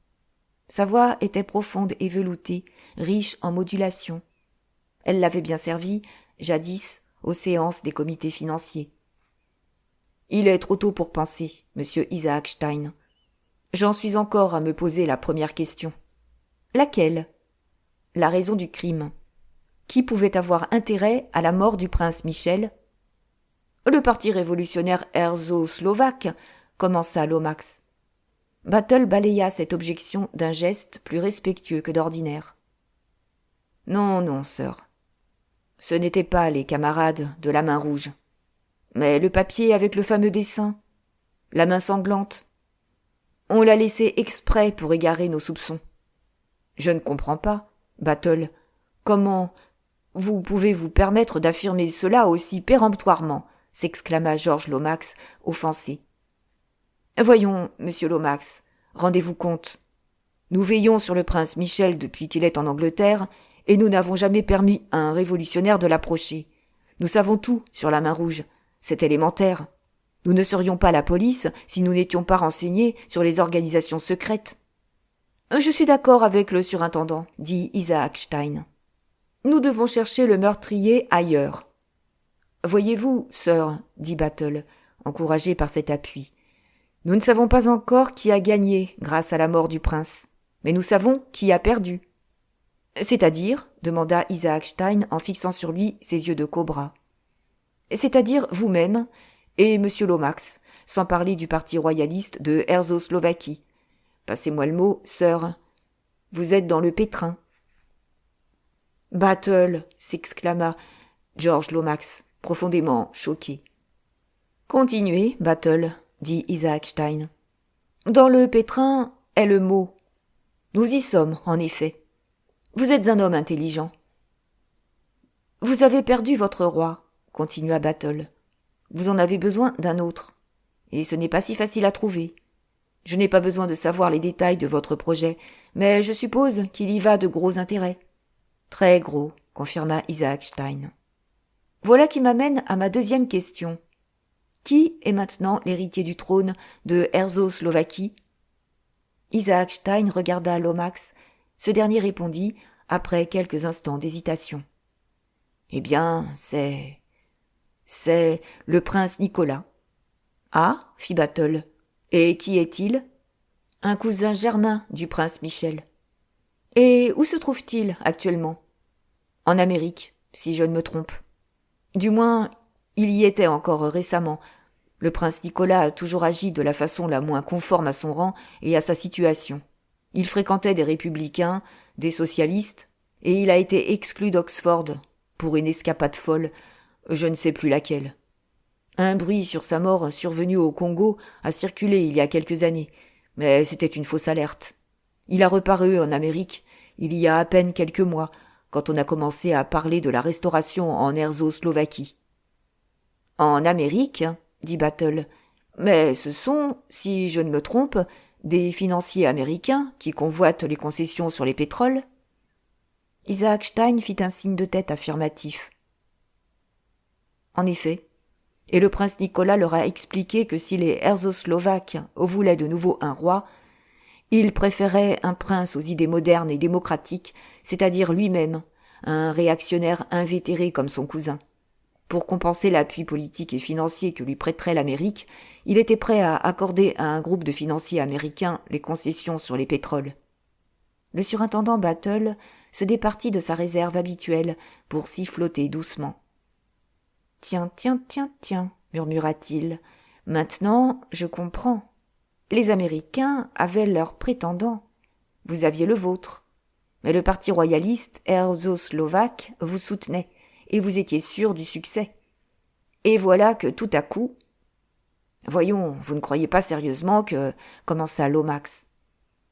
Sa voix était profonde et veloutée, riche en modulations. Elle l'avait bien servi, jadis, aux séances des comités financiers. Il est trop tôt pour penser, monsieur Isaac Stein. J'en suis encore à me poser la première question. Laquelle? La raison du crime. Qui pouvait avoir intérêt à la mort du prince Michel? Le parti révolutionnaire herzo-slovaque, commença Lomax. Battle balaya cette objection d'un geste plus respectueux que d'ordinaire. Non, non, sœur. Ce n'étaient pas les camarades de la main rouge. Mais le papier avec le fameux dessin, la main sanglante. On l'a laissé exprès pour égarer nos soupçons. Je ne comprends pas, Battle, comment vous pouvez vous permettre d'affirmer cela aussi péremptoirement, s'exclama Georges Lomax, offensé. Voyons, monsieur Lomax, rendez-vous compte. Nous veillons sur le prince Michel depuis qu'il est en Angleterre, et nous n'avons jamais permis à un révolutionnaire de l'approcher. Nous savons tout sur la main rouge. C'est élémentaire. Nous ne serions pas la police si nous n'étions pas renseignés sur les organisations secrètes. Je suis d'accord avec le surintendant, dit Isaac Stein. Nous devons chercher le meurtrier ailleurs. Voyez-vous, sœur, dit Battle, encouragé par cet appui. Nous ne savons pas encore qui a gagné grâce à la mort du prince, mais nous savons qui a perdu. C'est-à-dire, demanda Isaac Stein en fixant sur lui ses yeux de cobra. C'est-à-dire vous-même et monsieur Lomax, sans parler du parti royaliste de Herzoslovaquie. Passez-moi le mot, sœur. Vous êtes dans le pétrin. Battle, s'exclama Georges Lomax, profondément choqué. Continuez, Battle, dit Isaac Stein. Dans le pétrin est le mot. Nous y sommes, en effet. Vous êtes un homme intelligent. Vous avez perdu votre roi, continua Battle. Vous en avez besoin d'un autre. Et ce n'est pas si facile à trouver. Je n'ai pas besoin de savoir les détails de votre projet, mais je suppose qu'il y va de gros intérêts. Très gros, confirma Isaac Stein. Voilà qui m'amène à ma deuxième question. Qui est maintenant l'héritier du trône de Herzoslovaquie? Isaac Stein regarda Lomax. Ce dernier répondit, après quelques instants d'hésitation. Eh bien, c'est le prince Nicolas. Ah, fit Battle. Et qui est-il? Un cousin germain du prince Michel. Et où se trouve-t-il actuellement? En Amérique, si je ne me trompe. Du moins, il y était encore récemment. Le prince Nicolas a toujours agi de la façon la moins conforme à son rang et à sa situation. Il fréquentait des républicains, des socialistes, et il a été exclu d'Oxford pour une escapade folle, je ne sais plus laquelle. Un bruit sur sa mort survenue au Congo a circulé il y a quelques années, mais c'était une fausse alerte. Il a reparu en Amérique il y a à peine quelques mois, quand on a commencé à parler de la restauration en Herzoslovaquie. En Amérique, dit Battle, mais ce sont, si je ne me trompe, des financiers américains qui convoitent les concessions sur les pétroles. Isaac Stein fit un signe de tête affirmatif. En effet, et le prince Nicolas leur a expliqué que si les Herzoslovaques voulaient de nouveau un roi, il préférait un prince aux idées modernes et démocratiques, c'est-à-dire lui-même, un réactionnaire invétéré comme son cousin. Pour compenser l'appui politique et financier que lui prêterait l'Amérique, il était prêt à accorder à un groupe de financiers américains les concessions sur les pétroles. Le surintendant Battle se départit de sa réserve habituelle pour siffloter doucement. « Tiens, murmura-t-il. « Maintenant, je comprends. Les Américains avaient leurs prétendants. Vous aviez le vôtre. Mais le parti royaliste herzoslovaque vous soutenait, et vous étiez sûr du succès. Et voilà que tout à coup... » « Voyons, vous ne croyez pas sérieusement que... » commença Lomax.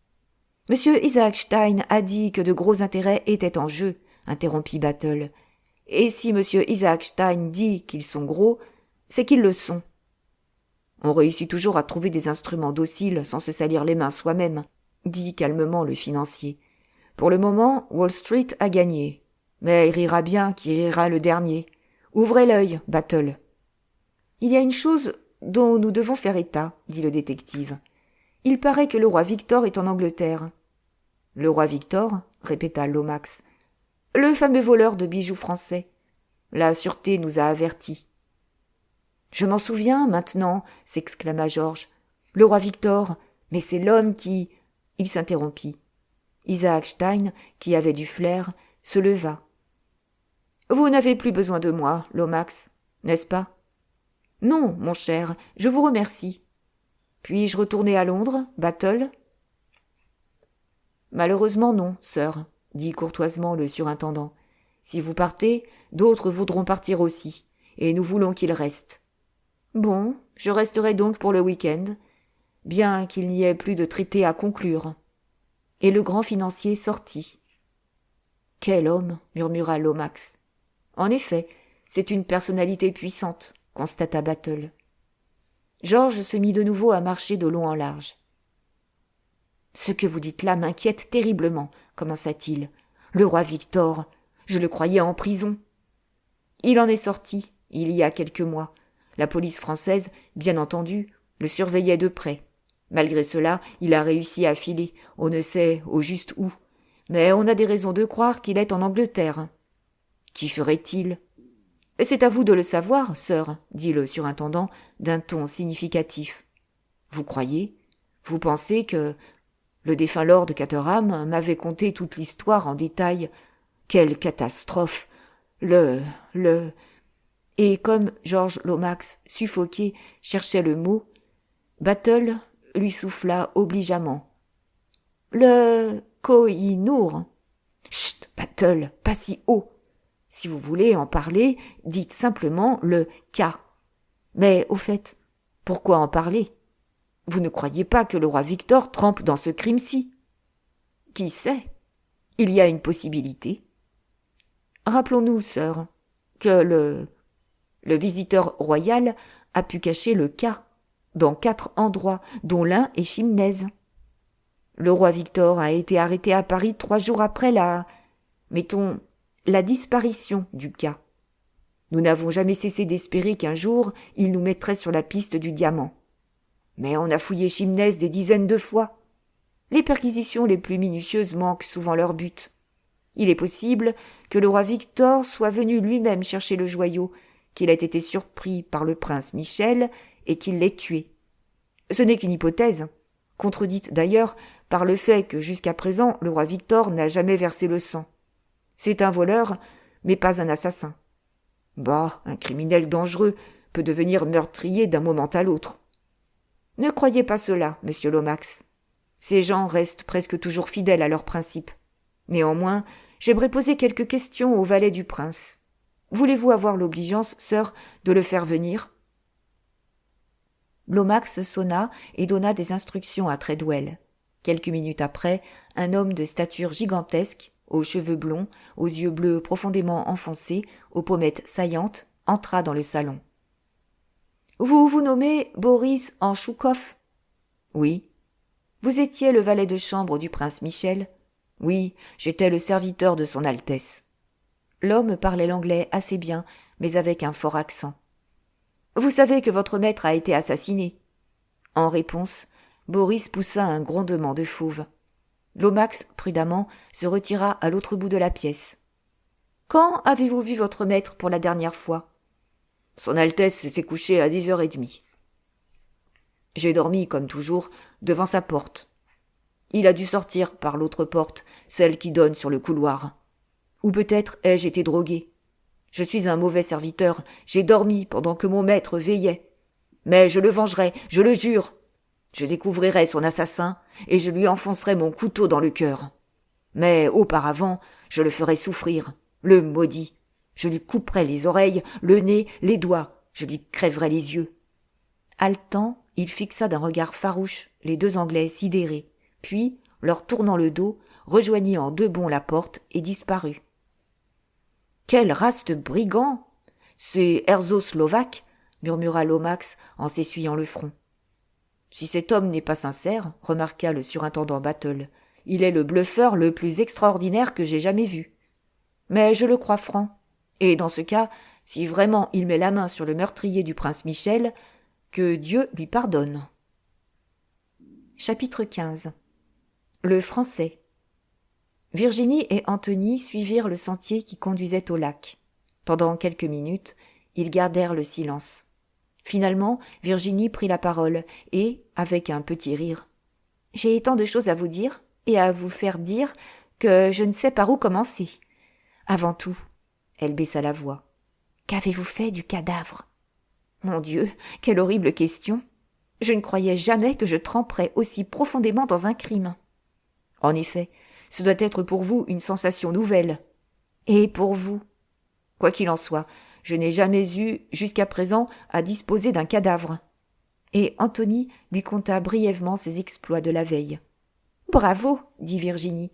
« Monsieur Isaac Stein a dit que de gros intérêts étaient en jeu, » interrompit Battle. « Et si monsieur Isaac Stein dit qu'ils sont gros, c'est qu'ils le sont. On réussit toujours à trouver des instruments dociles sans se salir les mains soi-même, » dit calmement le financier. « Pour le moment, Wall Street a gagné. Mais il rira bien qui rira le dernier. Ouvrez l'œil, Battle. »« Il y a une chose dont nous devons faire état, » dit le détective. « Il paraît que le roi Victor est en Angleterre. »« Le roi Victor ?» répéta Lomax. « Le fameux voleur de bijoux français. La sûreté nous a avertis. » Je m'en souviens maintenant, s'exclama Georges. Le roi Victor, mais c'est l'homme qui... Il s'interrompit. Isaac Stein, qui avait du flair, se leva. Vous n'avez plus besoin de moi, Lomax, n'est-ce pas? Non, mon cher, je vous remercie. Puis-je retourner à Londres, Battle? Malheureusement non, sœur, dit courtoisement le surintendant. Si vous partez, d'autres voudront partir aussi, et nous voulons qu'ils restent. Bon, je resterai donc pour le week-end, bien qu'il n'y ait plus de traité à conclure. Et le grand financier sortit. Quel homme, murmura Lomax. En effet, c'est une personnalité puissante, constata Battle. Georges se mit de nouveau à marcher de long en large. Ce que vous dites là m'inquiète terriblement, commença-t-il. Le roi Victor, je le croyais en prison. Il en est sorti, il y a quelques mois. La police française, bien entendu, le surveillait de près. Malgré cela, il a réussi à filer, on ne sait au juste où. Mais on a des raisons de croire qu'il est en Angleterre. Qu'y ferait-il? C'est à vous de le savoir, sœur, dit le surintendant d'un ton significatif. Vous croyez? Vous pensez que... Le défunt lord Caterham m'avait conté toute l'histoire en détail. Quelle catastrophe! Et comme Georges Lomax, suffoqué, cherchait le mot, Battle lui souffla obligeamment. Le Koh-i-Noor. Chut, Battle, pas si haut. Si vous voulez en parler, dites simplement le K. Mais, au fait, pourquoi en parler? Vous ne croyez pas que le roi Victor trempe dans ce crime-ci? Qui sait? Il y a une possibilité. Rappelons-nous, sœur, que le visiteur royal a pu cacher le K dans 4 endroits, dont l'un est Chimnez. Le roi Victor a été arrêté à Paris 3 jours après la disparition du K. Nous n'avons jamais cessé d'espérer qu'un jour il nous mettrait sur la piste du diamant. Mais on a fouillé Chimnez des dizaines de fois. Les perquisitions les plus minutieuses manquent souvent leur but. Il est possible que le roi Victor soit venu lui-même chercher le joyau, qu'il ait été surpris par le prince Michel et qu'il l'ait tué. Ce n'est qu'une hypothèse, contredite d'ailleurs par le fait que jusqu'à présent le roi Victor n'a jamais versé le sang. C'est un voleur, mais pas un assassin. Bah, un criminel dangereux peut devenir meurtrier d'un moment à l'autre. Ne croyez pas cela, monsieur Lomax. Ces gens restent presque toujours fidèles à leurs principes. Néanmoins, j'aimerais poser quelques questions au valet du prince. Voulez-vous avoir l'obligeance, sœur, de le faire venir? Lomax sonna et donna des instructions à Treadwell. Quelques minutes après, un homme de stature gigantesque, aux cheveux blonds, aux yeux bleus profondément enfoncés, aux pommettes saillantes, entra dans le salon. « Vous vous nommez Boris Anchoukov ?»« Oui. »« Vous étiez le valet de chambre du prince Michel ?»« Oui, j'étais le serviteur de son Altesse. » L'homme parlait l'anglais assez bien, mais avec un fort accent. « Vous savez que votre maître a été assassiné ?» En réponse, Boris poussa un grondement de fauve. Lomax, prudemment, se retira à l'autre bout de la pièce. « Quand avez-vous vu votre maître pour la dernière fois ?»« Son Altesse s'est couchée à 10h30. J'ai dormi, comme toujours, devant sa porte. Il a dû sortir par l'autre porte, celle qui donne sur le couloir. Ou peut-être ai-je été drogué. Je suis un mauvais serviteur, j'ai dormi pendant que mon maître veillait. Mais je le vengerai, je le jure. Je découvrirai son assassin et je lui enfoncerai mon couteau dans le cœur. Mais auparavant, je le ferai souffrir, le maudit. Je lui couperai les oreilles, le nez, les doigts, je lui crèverai les yeux. » Haletant, il fixa d'un regard farouche les 2 Anglais sidérés, puis, leur tournant le dos, rejoignit en 2 bonds la porte et disparut. « Quelle race de brigands! C'est Herzo-Slovaque, murmura Lomax en s'essuyant le front. « Si cet homme n'est pas sincère, remarqua le surintendant Battle, il est le bluffeur le plus extraordinaire que j'ai jamais vu. Mais je le crois franc. Et dans ce cas, si vraiment il met la main sur le meurtrier du prince Michel, que Dieu lui pardonne. » Chapitre 15. Le Français. Virginie et Anthony suivirent le sentier qui conduisait au lac. Pendant quelques minutes, ils gardèrent le silence. Finalement, Virginie prit la parole et, avec un petit rire, « J'ai tant de choses à vous dire et à vous faire dire que je ne sais par où commencer. Avant tout, elle baissa la voix. Qu'avez-vous fait du cadavre ? Mon Dieu, quelle horrible question. Je ne croyais jamais que je tremperais aussi profondément dans un crime. En effet, ce doit être pour vous une sensation nouvelle. Et pour vous ? Quoi qu'il en soit, je n'ai jamais eu, jusqu'à présent, à disposer d'un cadavre. Et Anthony lui conta brièvement ses exploits de la veille. Bravo, dit Virginie.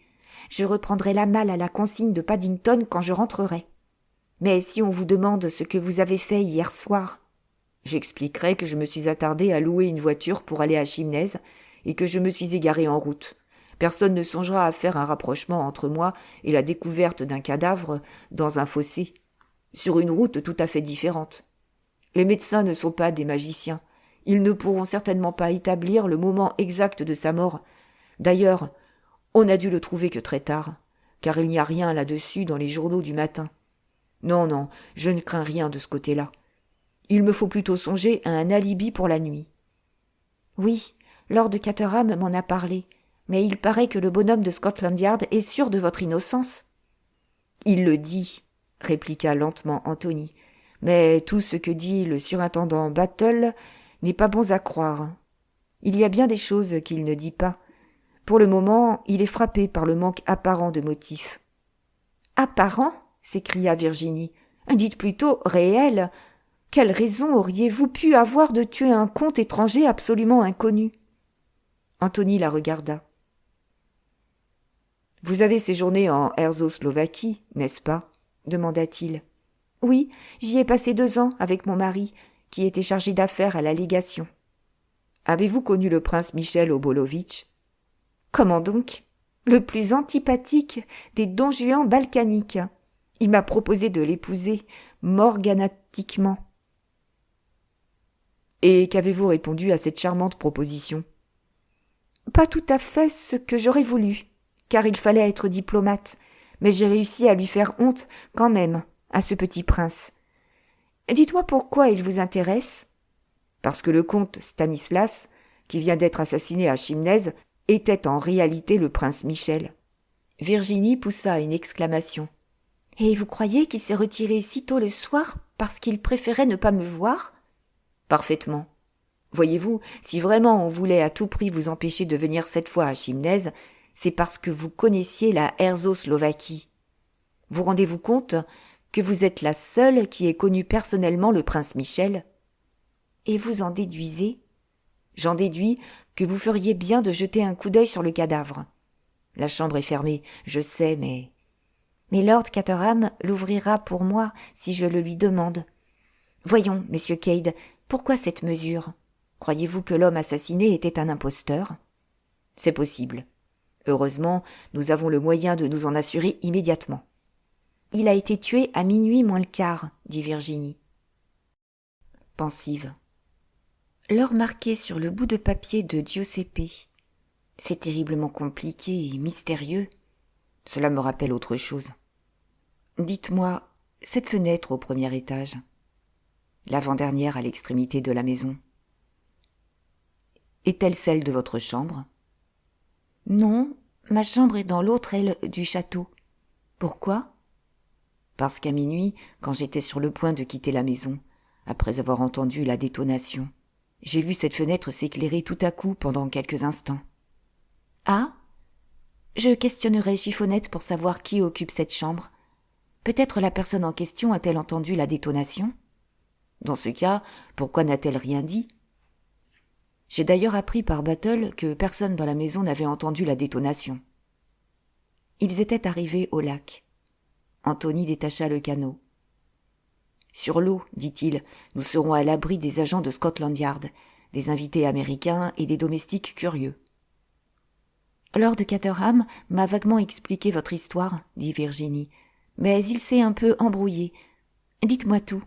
Je reprendrai la malle à la consigne de Paddington quand je rentrerai. Mais si on vous demande ce que vous avez fait hier soir, j'expliquerai que je me suis attardé à louer une voiture pour aller à Chimnez et que je me suis égaré en route. Personne ne songera à faire un rapprochement entre moi et la découverte d'un cadavre dans un fossé, sur une route tout à fait différente. Les médecins ne sont pas des magiciens. Ils ne pourront certainement pas établir le moment exact de sa mort. D'ailleurs, on n'a dû le trouver que très tard, car il n'y a rien là-dessus dans les journaux du matin. Non, je ne crains rien de ce côté-là. Il me faut plutôt songer à un alibi pour la nuit. Oui, Lord Caterham m'en a parlé, mais il paraît que le bonhomme de Scotland Yard est sûr de votre innocence. Il le dit, répliqua lentement Anthony, mais tout ce que dit le surintendant Battle n'est pas bon à croire. Il y a bien des choses qu'il ne dit pas. Pour le moment, il est frappé par le manque apparent de motifs. « Apparent » s'écria Virginie. « Dites plutôt réel. Quelle raison auriez-vous pu avoir de tuer un comte étranger absolument inconnu ?» Anthony la regarda. « Vous avez séjourné en Herzoslovaquie, n'est-ce pas ?» demanda-t-il. « Oui, j'y ai passé 2 ans avec mon mari, qui était chargé d'affaires à la légation. »« Avez-vous connu le prince Michel Obolovitch ?»« Comment donc ? Le plus antipathique des Don Juan balkaniques. Il m'a proposé de l'épouser morganatiquement. » « Et qu'avez-vous répondu à cette charmante proposition ?»« Pas tout à fait ce que j'aurais voulu, car il fallait être diplomate, mais j'ai réussi à lui faire honte quand même, à ce petit prince. Dites-moi pourquoi il vous intéresse ? » ?»« Parce que le comte Stanislas, qui vient d'être assassiné à Chimnez, était en réalité le prince Michel. » Virginie poussa une exclamation. « Et vous croyez qu'il s'est retiré si tôt le soir parce qu'il préférait ne pas me voir ? » ?»« Parfaitement. Voyez-vous, si vraiment on voulait à tout prix vous empêcher de venir cette fois à Chimnez, c'est parce que vous connaissiez la Herzoslovaquie. Vous rendez-vous compte que vous êtes la seule qui ait connu personnellement le prince Michel ? Et vous en déduisez ? J'en déduis que vous feriez bien de jeter un coup d'œil sur le cadavre. La chambre est fermée, je sais, mais Lord Caterham l'ouvrira pour moi si je le lui demande. Voyons, monsieur Cade, pourquoi cette mesure ? Croyez-vous que l'homme assassiné était un imposteur ? C'est possible. Heureusement, nous avons le moyen de nous en assurer immédiatement. Il a été tué à 00:15, dit Virginie. Pensive. L'heure marquée sur le bout de papier de Giuseppe. C'est terriblement compliqué et mystérieux. Cela me rappelle autre chose. Dites-moi, cette fenêtre au premier étage, l'avant-dernière à l'extrémité de la maison, est-elle celle de votre chambre ? Non, ma chambre est dans l'autre aile du château. Pourquoi ? Parce qu'à minuit, quand j'étais sur le point de quitter la maison, après avoir entendu la détonation, j'ai vu cette fenêtre s'éclairer tout à coup pendant quelques instants. Ah ? Je questionnerai Chiffonnette pour savoir qui occupe cette chambre. Peut-être la personne en question a-t-elle entendu la détonation ? Dans ce cas, pourquoi n'a-t-elle rien dit ? J'ai d'ailleurs appris par Battle que personne dans la maison n'avait entendu la détonation. Ils étaient arrivés au lac. Anthony détacha le canot. « Sur l'eau, dit-il, nous serons à l'abri des agents de Scotland Yard, des invités américains et des domestiques curieux. » « Lord Caterham m'a vaguement expliqué votre histoire, dit Virginie, mais il s'est un peu embrouillé. Dites-moi tout.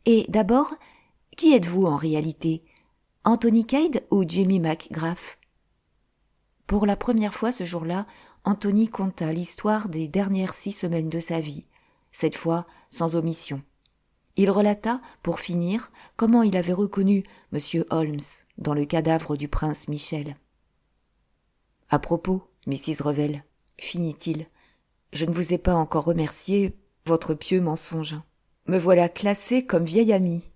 Et d'abord, qui êtes-vous en réalité ? Anthony Cade ou Jamie McGrath ? » Pour la première fois ce jour-là, Anthony conta l'histoire des dernières 6 semaines de sa vie, cette fois sans omission. Il relata, pour finir, comment il avait reconnu M. Holmes dans le cadavre du prince Michel. « À propos, Mrs. Revel, finit-il, je ne vous ai pas encore remercié votre pieux mensonge. Me voilà classée comme vieille amie. »«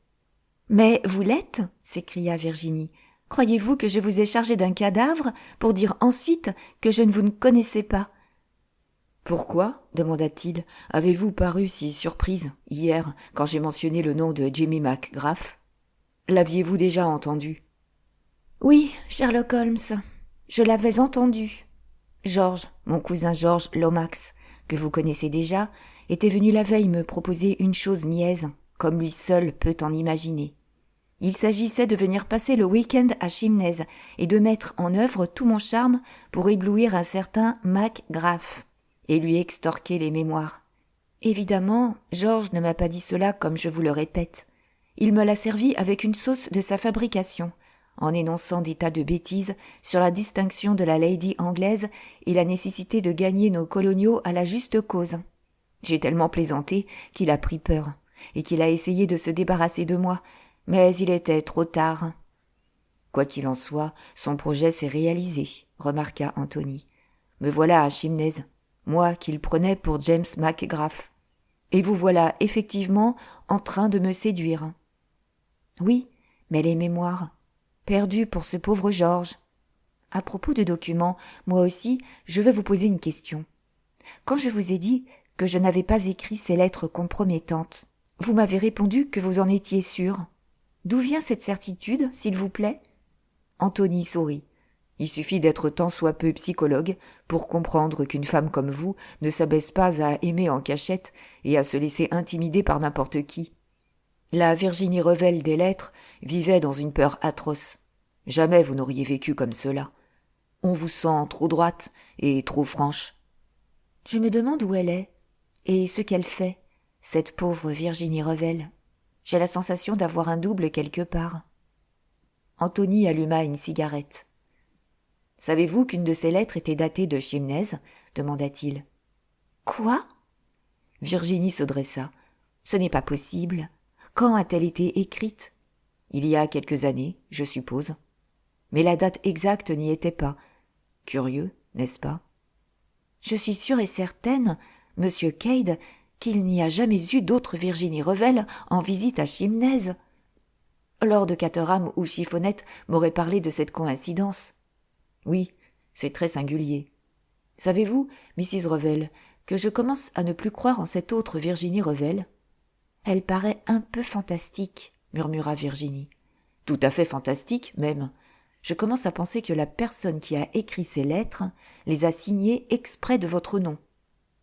Mais vous l'êtes » s'écria Virginie. « Croyez-vous que je vous ai chargé d'un cadavre pour dire ensuite que je ne vous connaissais pas ?»« Pourquoi, demanda-t-il, avez-vous paru si surprise hier quand j'ai mentionné le nom de Jimmy McGrath ? L'aviez-vous déjà entendu ?»« Oui, Sherlock Holmes, je l'avais entendu. George, mon cousin George Lomax, que vous connaissez déjà, était venu la veille me proposer une chose niaise, comme lui seul peut en imaginer. Il s'agissait de venir passer le week-end à Chimnez et de mettre en œuvre tout mon charme pour éblouir un certain McGrath et lui extorquer les mémoires. Évidemment, George ne m'a pas dit cela comme je vous le répète. Il me l'a servi avec une sauce de sa fabrication, en énonçant des tas de bêtises sur la distinction de la lady anglaise et la nécessité de gagner nos coloniaux à la juste cause. J'ai tellement plaisanté qu'il a pris peur et qu'il a essayé de se débarrasser de moi, mais il était trop tard. Quoi qu'il en soit, son projet s'est réalisé, remarqua Anthony. Me voilà à Chimnez, moi qu'il prenait pour James McGrath. Et vous voilà effectivement en train de me séduire. Oui, mais les mémoires, perdues pour ce pauvre Georges. À propos de documents, moi aussi, je vais vous poser une question. Quand je vous ai dit que je n'avais pas écrit ces lettres compromettantes, vous m'avez répondu que vous en étiez sûr. D'où vient cette certitude, s'il vous plaît ? Anthony sourit. Il suffit d'être tant soit peu psychologue pour comprendre qu'une femme comme vous ne s'abaisse pas à aimer en cachette et à se laisser intimider par n'importe qui. La Virginie Revel des lettres vivait dans une peur atroce. Jamais vous n'auriez vécu comme cela. On vous sent trop droite et trop franche. Je me demande où elle est et ce qu'elle fait, cette pauvre Virginie Revel. J'ai la sensation d'avoir un double quelque part. Anthony alluma une cigarette. « Savez-vous qu'une de ces lettres était datée de Chimnez ?» demanda-t-il. « Quoi ?» Virginie se dressa. « Ce n'est pas possible. Quand a-t-elle été écrite ? Il y a quelques années, je suppose. Mais la date exacte n'y était pas. Curieux, n'est-ce pas ? Je suis sûre et certaine, Monsieur Cade, qu'il n'y a jamais eu d'autre Virginie Revel en visite à Chimnez. Lord Caterham ou Chiffonnette m'auraient parlé de cette coïncidence. Oui, c'est très singulier. Savez-vous, Mrs. Revel, que je commence à ne plus croire en cette autre Virginie Revel ? Elle paraît un peu fantastique, murmura Virginie. Tout à fait fantastique, même. Je commence à penser que la personne qui a écrit ces lettres les a signées exprès de votre nom.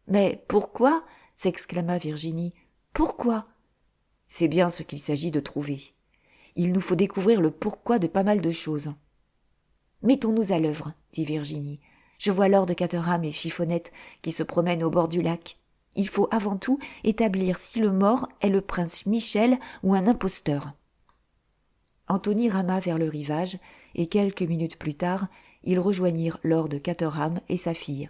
Mais pourquoi ? S'exclama Virginie. Pourquoi ? C'est bien ce qu'il s'agit de trouver. Il nous faut découvrir le pourquoi de pas mal de choses. Mettons-nous à l'œuvre, dit Virginie. Je vois Lord Caterham et Chiffonnette qui se promènent au bord du lac. Il faut avant tout établir si le mort est le prince Michel ou un imposteur. Anthony rama vers le rivage et quelques minutes plus tard, ils rejoignirent Lord Caterham et sa fille.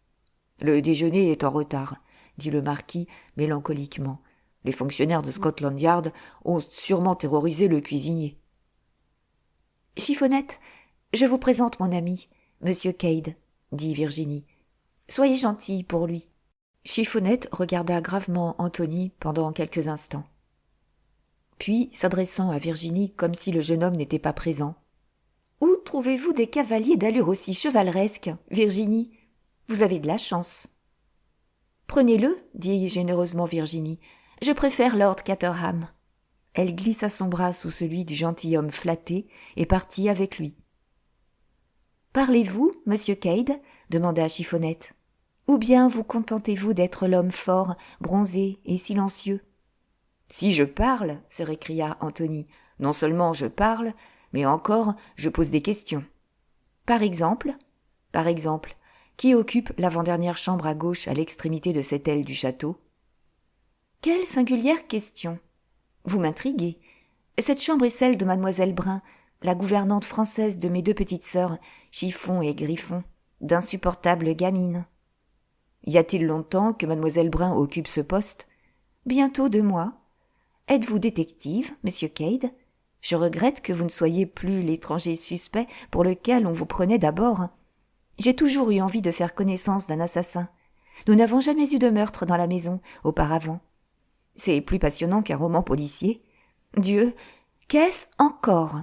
« Le déjeuner est en retard », dit le marquis mélancoliquement. « Les fonctionnaires de Scotland Yard ont sûrement terrorisé le cuisinier. »« Chiffonnette, je vous présente mon ami, Monsieur Cade, » dit Virginie. « Soyez gentille pour lui. » Chiffonnette regarda gravement Anthony pendant quelques instants. Puis, s'adressant à Virginie comme si le jeune homme n'était pas présent. « Où trouvez-vous des cavaliers d'allure aussi chevaleresque, Virginie ? Vous avez de la chance. »« Prenez-le, » dit généreusement Virginie. « Je préfère Lord Caterham. » Elle glissa son bras sous celui du gentilhomme flatté et partit avec lui. « Parlez-vous, Monsieur Cade ? » demanda Chiffonnette. « Ou bien vous contentez-vous d'être l'homme fort, bronzé et silencieux ?»« Si je parle, » se récria Anthony, « non seulement je parle, mais encore je pose des questions. »« Par exemple ?»« Par exemple, qui occupe l'avant-dernière chambre à gauche à l'extrémité de cette aile du château ?»« Quelle singulière question ! Vous m'intriguez. Cette chambre est celle de mademoiselle Brun, la gouvernante française de mes deux petites sœurs, Chiffon et Griffon, d'insupportables gamines. Y a-t-il longtemps que mademoiselle Brun occupe ce poste ? Bientôt 2 mois. Êtes-vous détective, monsieur Cade? Je regrette que vous ne soyez plus l'étranger suspect pour lequel on vous prenait d'abord. J'ai toujours eu envie de faire connaissance d'un assassin. Nous n'avons jamais eu de meurtre dans la maison auparavant. C'est plus passionnant qu'un roman policier. Dieu, qu'est-ce encore?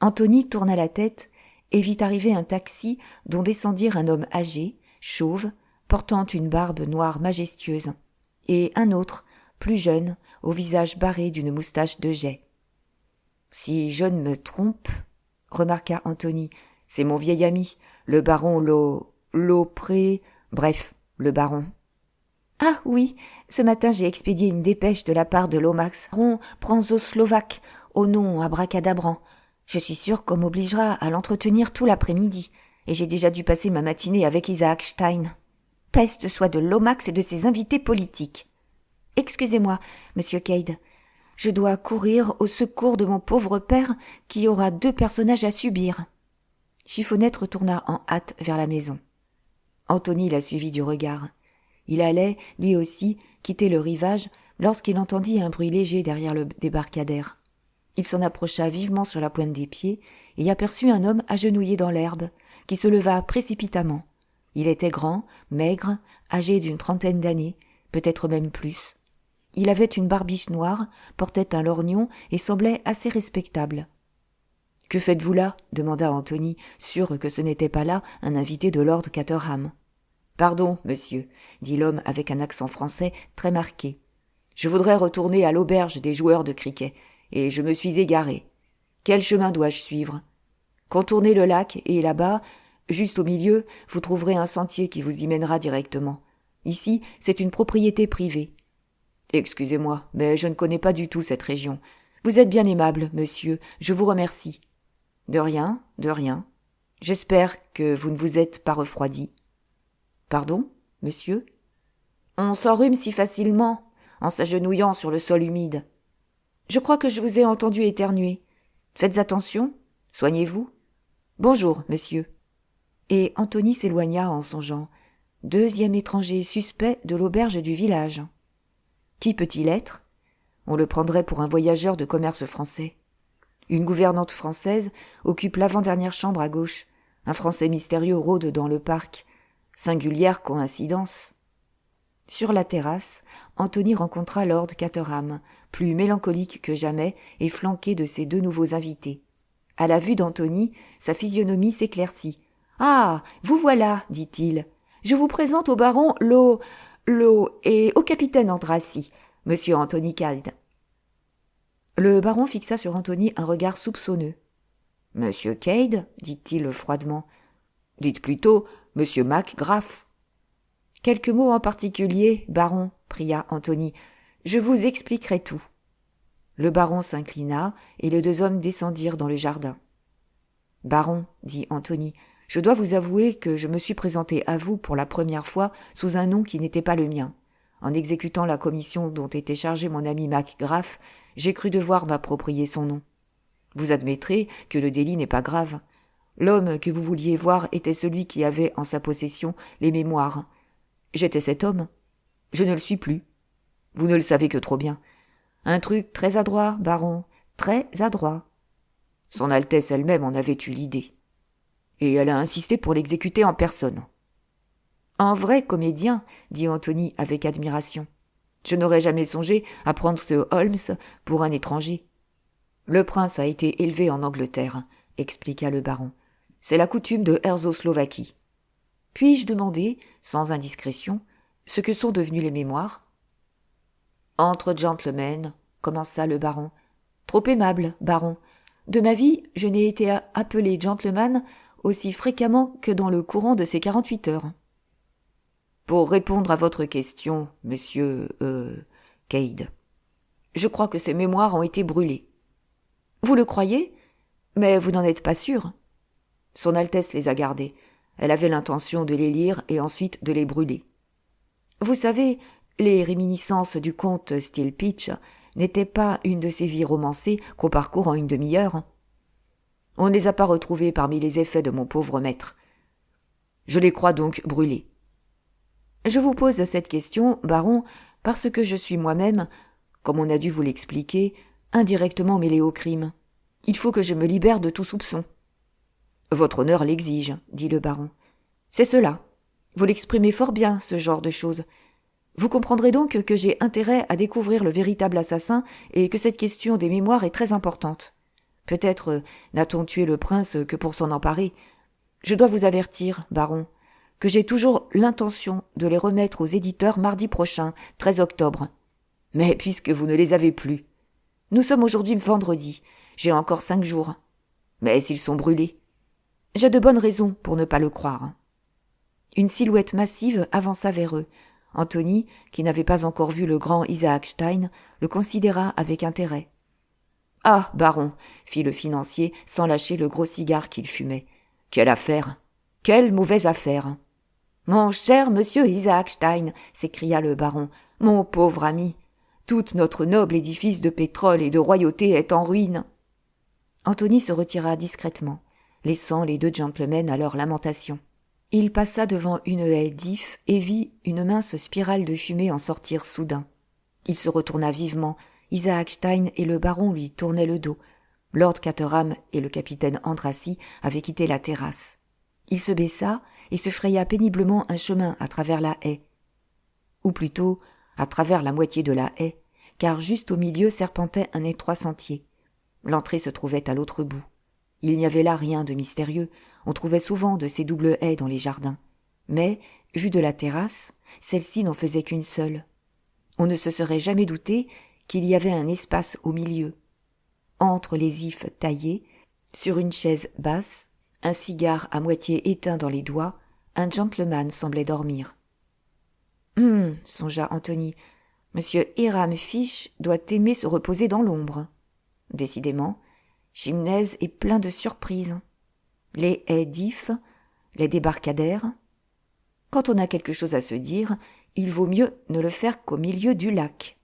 Anthony tourna la tête et vit arriver un taxi dont descendirent un homme âgé, chauve, portant une barbe noire majestueuse, et un autre, plus jeune, au visage barré d'une moustache de jais. « Si je ne me trompe, remarqua Anthony, c'est mon vieil ami, le baron Laupré, bref, le baron. »« Ah oui, ce matin j'ai expédié une dépêche de la part de Lomax, baron Pranzo-Slovaque, au nom abracadabrant. Je suis sûre qu'on m'obligera à l'entretenir tout l'après-midi, et j'ai déjà dû passer ma matinée avec Isaac Stein. Peste soit de Lomax et de ses invités politiques. Excusez-moi, monsieur Cade, je dois courir au secours de mon pauvre père qui aura 2 personnages à subir. » Chiffonnette retourna en hâte vers la maison. Anthony la suivit du regard. Il allait, lui aussi, quitter le rivage lorsqu'il entendit un bruit léger derrière le débarcadère. Il s'en approcha vivement sur la pointe des pieds et y aperçut un homme agenouillé dans l'herbe, qui se leva précipitamment. Il était grand, maigre, âgé d'une 30aine d'années, peut-être même plus. Il avait une barbiche noire, portait un lorgnon et semblait assez respectable. « Que faites-vous là » demanda Anthony, sûr que ce n'était pas là un invité de Lord Caterham. « Pardon, monsieur, » dit l'homme avec un accent français très marqué. « Je voudrais retourner à l'auberge des joueurs de cricket, et je me suis égaré. Quel chemin dois-je suivre ? Contournez le lac, et là-bas, juste au milieu, vous trouverez un sentier qui vous y mènera directement. Ici, c'est une propriété privée. » « Excusez-moi, mais je ne connais pas du tout cette région. Vous êtes bien aimable, monsieur, je vous remercie. »« De rien, de rien. J'espère que vous ne vous êtes pas refroidi. »« Pardon, monsieur ? » ?»« On s'enrhume si facilement, en s'agenouillant sur le sol humide. Je crois que je vous ai entendu éternuer. Faites attention, soignez-vous. Bonjour, monsieur. » Et Anthony s'éloigna en songeant. 2e étranger suspect de l'auberge du village. Qui peut-il être ? On le prendrait pour un voyageur de commerce français. Une gouvernante française occupe l'avant-dernière chambre à gauche. Un Français mystérieux rôde dans le parc. Singulière coïncidence. Sur la terrasse, Anthony rencontra Lord Caterham, plus mélancolique que jamais et flanqué de ses 2 nouveaux invités. À la vue d'Anthony, sa physionomie s'éclaircit. « Ah, vous voilà, dit-il. Je vous présente au baron Lo et au capitaine Andrassy, monsieur Anthony Cade. » Le baron fixa sur Anthony un regard soupçonneux. « Monsieur Cade, dit-il froidement. Dites plutôt monsieur Mac-Graff. »« Quelques mots en particulier, baron, pria Anthony. Je vous expliquerai tout. » Le baron s'inclina et les 2 hommes descendirent dans le jardin. « Baron, dit Anthony, je dois vous avouer que je me suis présenté à vous pour la première fois sous un nom qui n'était pas le mien. En exécutant la commission dont était chargé mon ami Mac-Graff, j'ai cru devoir m'approprier son nom. Vous admettrez que le délit n'est pas grave. L'homme que vous vouliez voir était celui qui avait en sa possession les mémoires. J'étais cet homme. Je ne le suis plus. Vous ne le savez que trop bien. Un truc très adroit, baron, très adroit. Son Altesse elle-même en avait eu l'idée. Et elle a insisté pour l'exécuter en personne. « En vrai comédien, » dit Anthony avec admiration. « Je n'aurais jamais songé à prendre ce Holmes pour un étranger. »« Le prince a été élevé en Angleterre, » expliqua le baron. « C'est la coutume de Herzoslovaquie. »« Puis-je demander, sans indiscrétion, ce que sont devenus les mémoires ?»« Entre gentlemen, » commença le baron. « Trop aimable, baron. De ma vie, je n'ai été appelé gentleman aussi fréquemment que dans le courant de ces 48 heures. » Pour répondre à votre question, monsieur, Cade, je crois que ces mémoires ont été brûlées. Vous le croyez ? Mais vous n'en êtes pas sûr. Son Altesse les a gardées. Elle avait l'intention de les lire et ensuite de les brûler. Vous savez, les réminiscences du comte Steelpitch n'étaient pas une de ces vies romancées qu'on parcourt en une demi-heure. On ne les a pas retrouvées parmi les effets de mon pauvre maître. Je les crois donc brûlées. Je vous pose cette question, baron, parce que je suis moi-même, comme on a dû vous l'expliquer, indirectement mêlé au crime. Il faut que je me libère de tout soupçon. Votre honneur l'exige, dit le baron. C'est cela. Vous l'exprimez fort bien, ce genre de choses. Vous comprendrez donc que j'ai intérêt à découvrir le véritable assassin et que cette question des mémoires est très importante. Peut-être n'a-t-on tué le prince que pour s'en emparer. Je dois vous avertir, baron, que j'ai toujours l'intention de les remettre aux éditeurs mardi prochain, 13 octobre. Mais puisque vous ne les avez plus. Nous sommes aujourd'hui vendredi, j'ai encore 5 jours. Mais s'ils sont brûlés. J'ai de bonnes raisons pour ne pas le croire. Une silhouette massive avança vers eux. Anthony, qui n'avait pas encore vu le grand Isaac Stein, le considéra avec intérêt. « Ah, baron, fit le financier sans lâcher le gros cigare qu'il fumait. Quelle affaire! Quelle mauvaise affaire! Mon cher monsieur Isaac Stein, s'écria le baron, mon pauvre ami, tout notre noble édifice de pétrole et de royauté est en ruine. Anthony se retira discrètement, laissant les deux gentlemen à leur lamentation. Il passa devant une haie d'ifs et vit une mince spirale de fumée en sortir soudain. Il se retourna vivement. Isaac Stein et le baron lui tournaient le dos. Lord Caterham et le capitaine Andrassy avaient quitté la terrasse. Il se baissa et se fraya péniblement un chemin à travers la haie. Ou plutôt, à travers la moitié de la haie, car juste au milieu serpentait un étroit sentier. L'entrée se trouvait à l'autre bout. Il n'y avait là rien de mystérieux, on trouvait souvent de ces doubles haies dans les jardins. Mais, vue de la terrasse, celle-ci n'en faisait qu'une seule. On ne se serait jamais douté qu'il y avait un espace au milieu. Entre les ifs taillés, sur une chaise basse, un cigare à moitié éteint dans les doigts, un gentleman semblait dormir. Songea Anthony, Monsieur Hiram Fish doit aimer se reposer dans l'ombre. Décidément, Chimnez est plein de surprises. Les haies d'ifs, les débarcadères. Quand on a quelque chose à se dire, il vaut mieux ne le faire qu'au milieu du lac.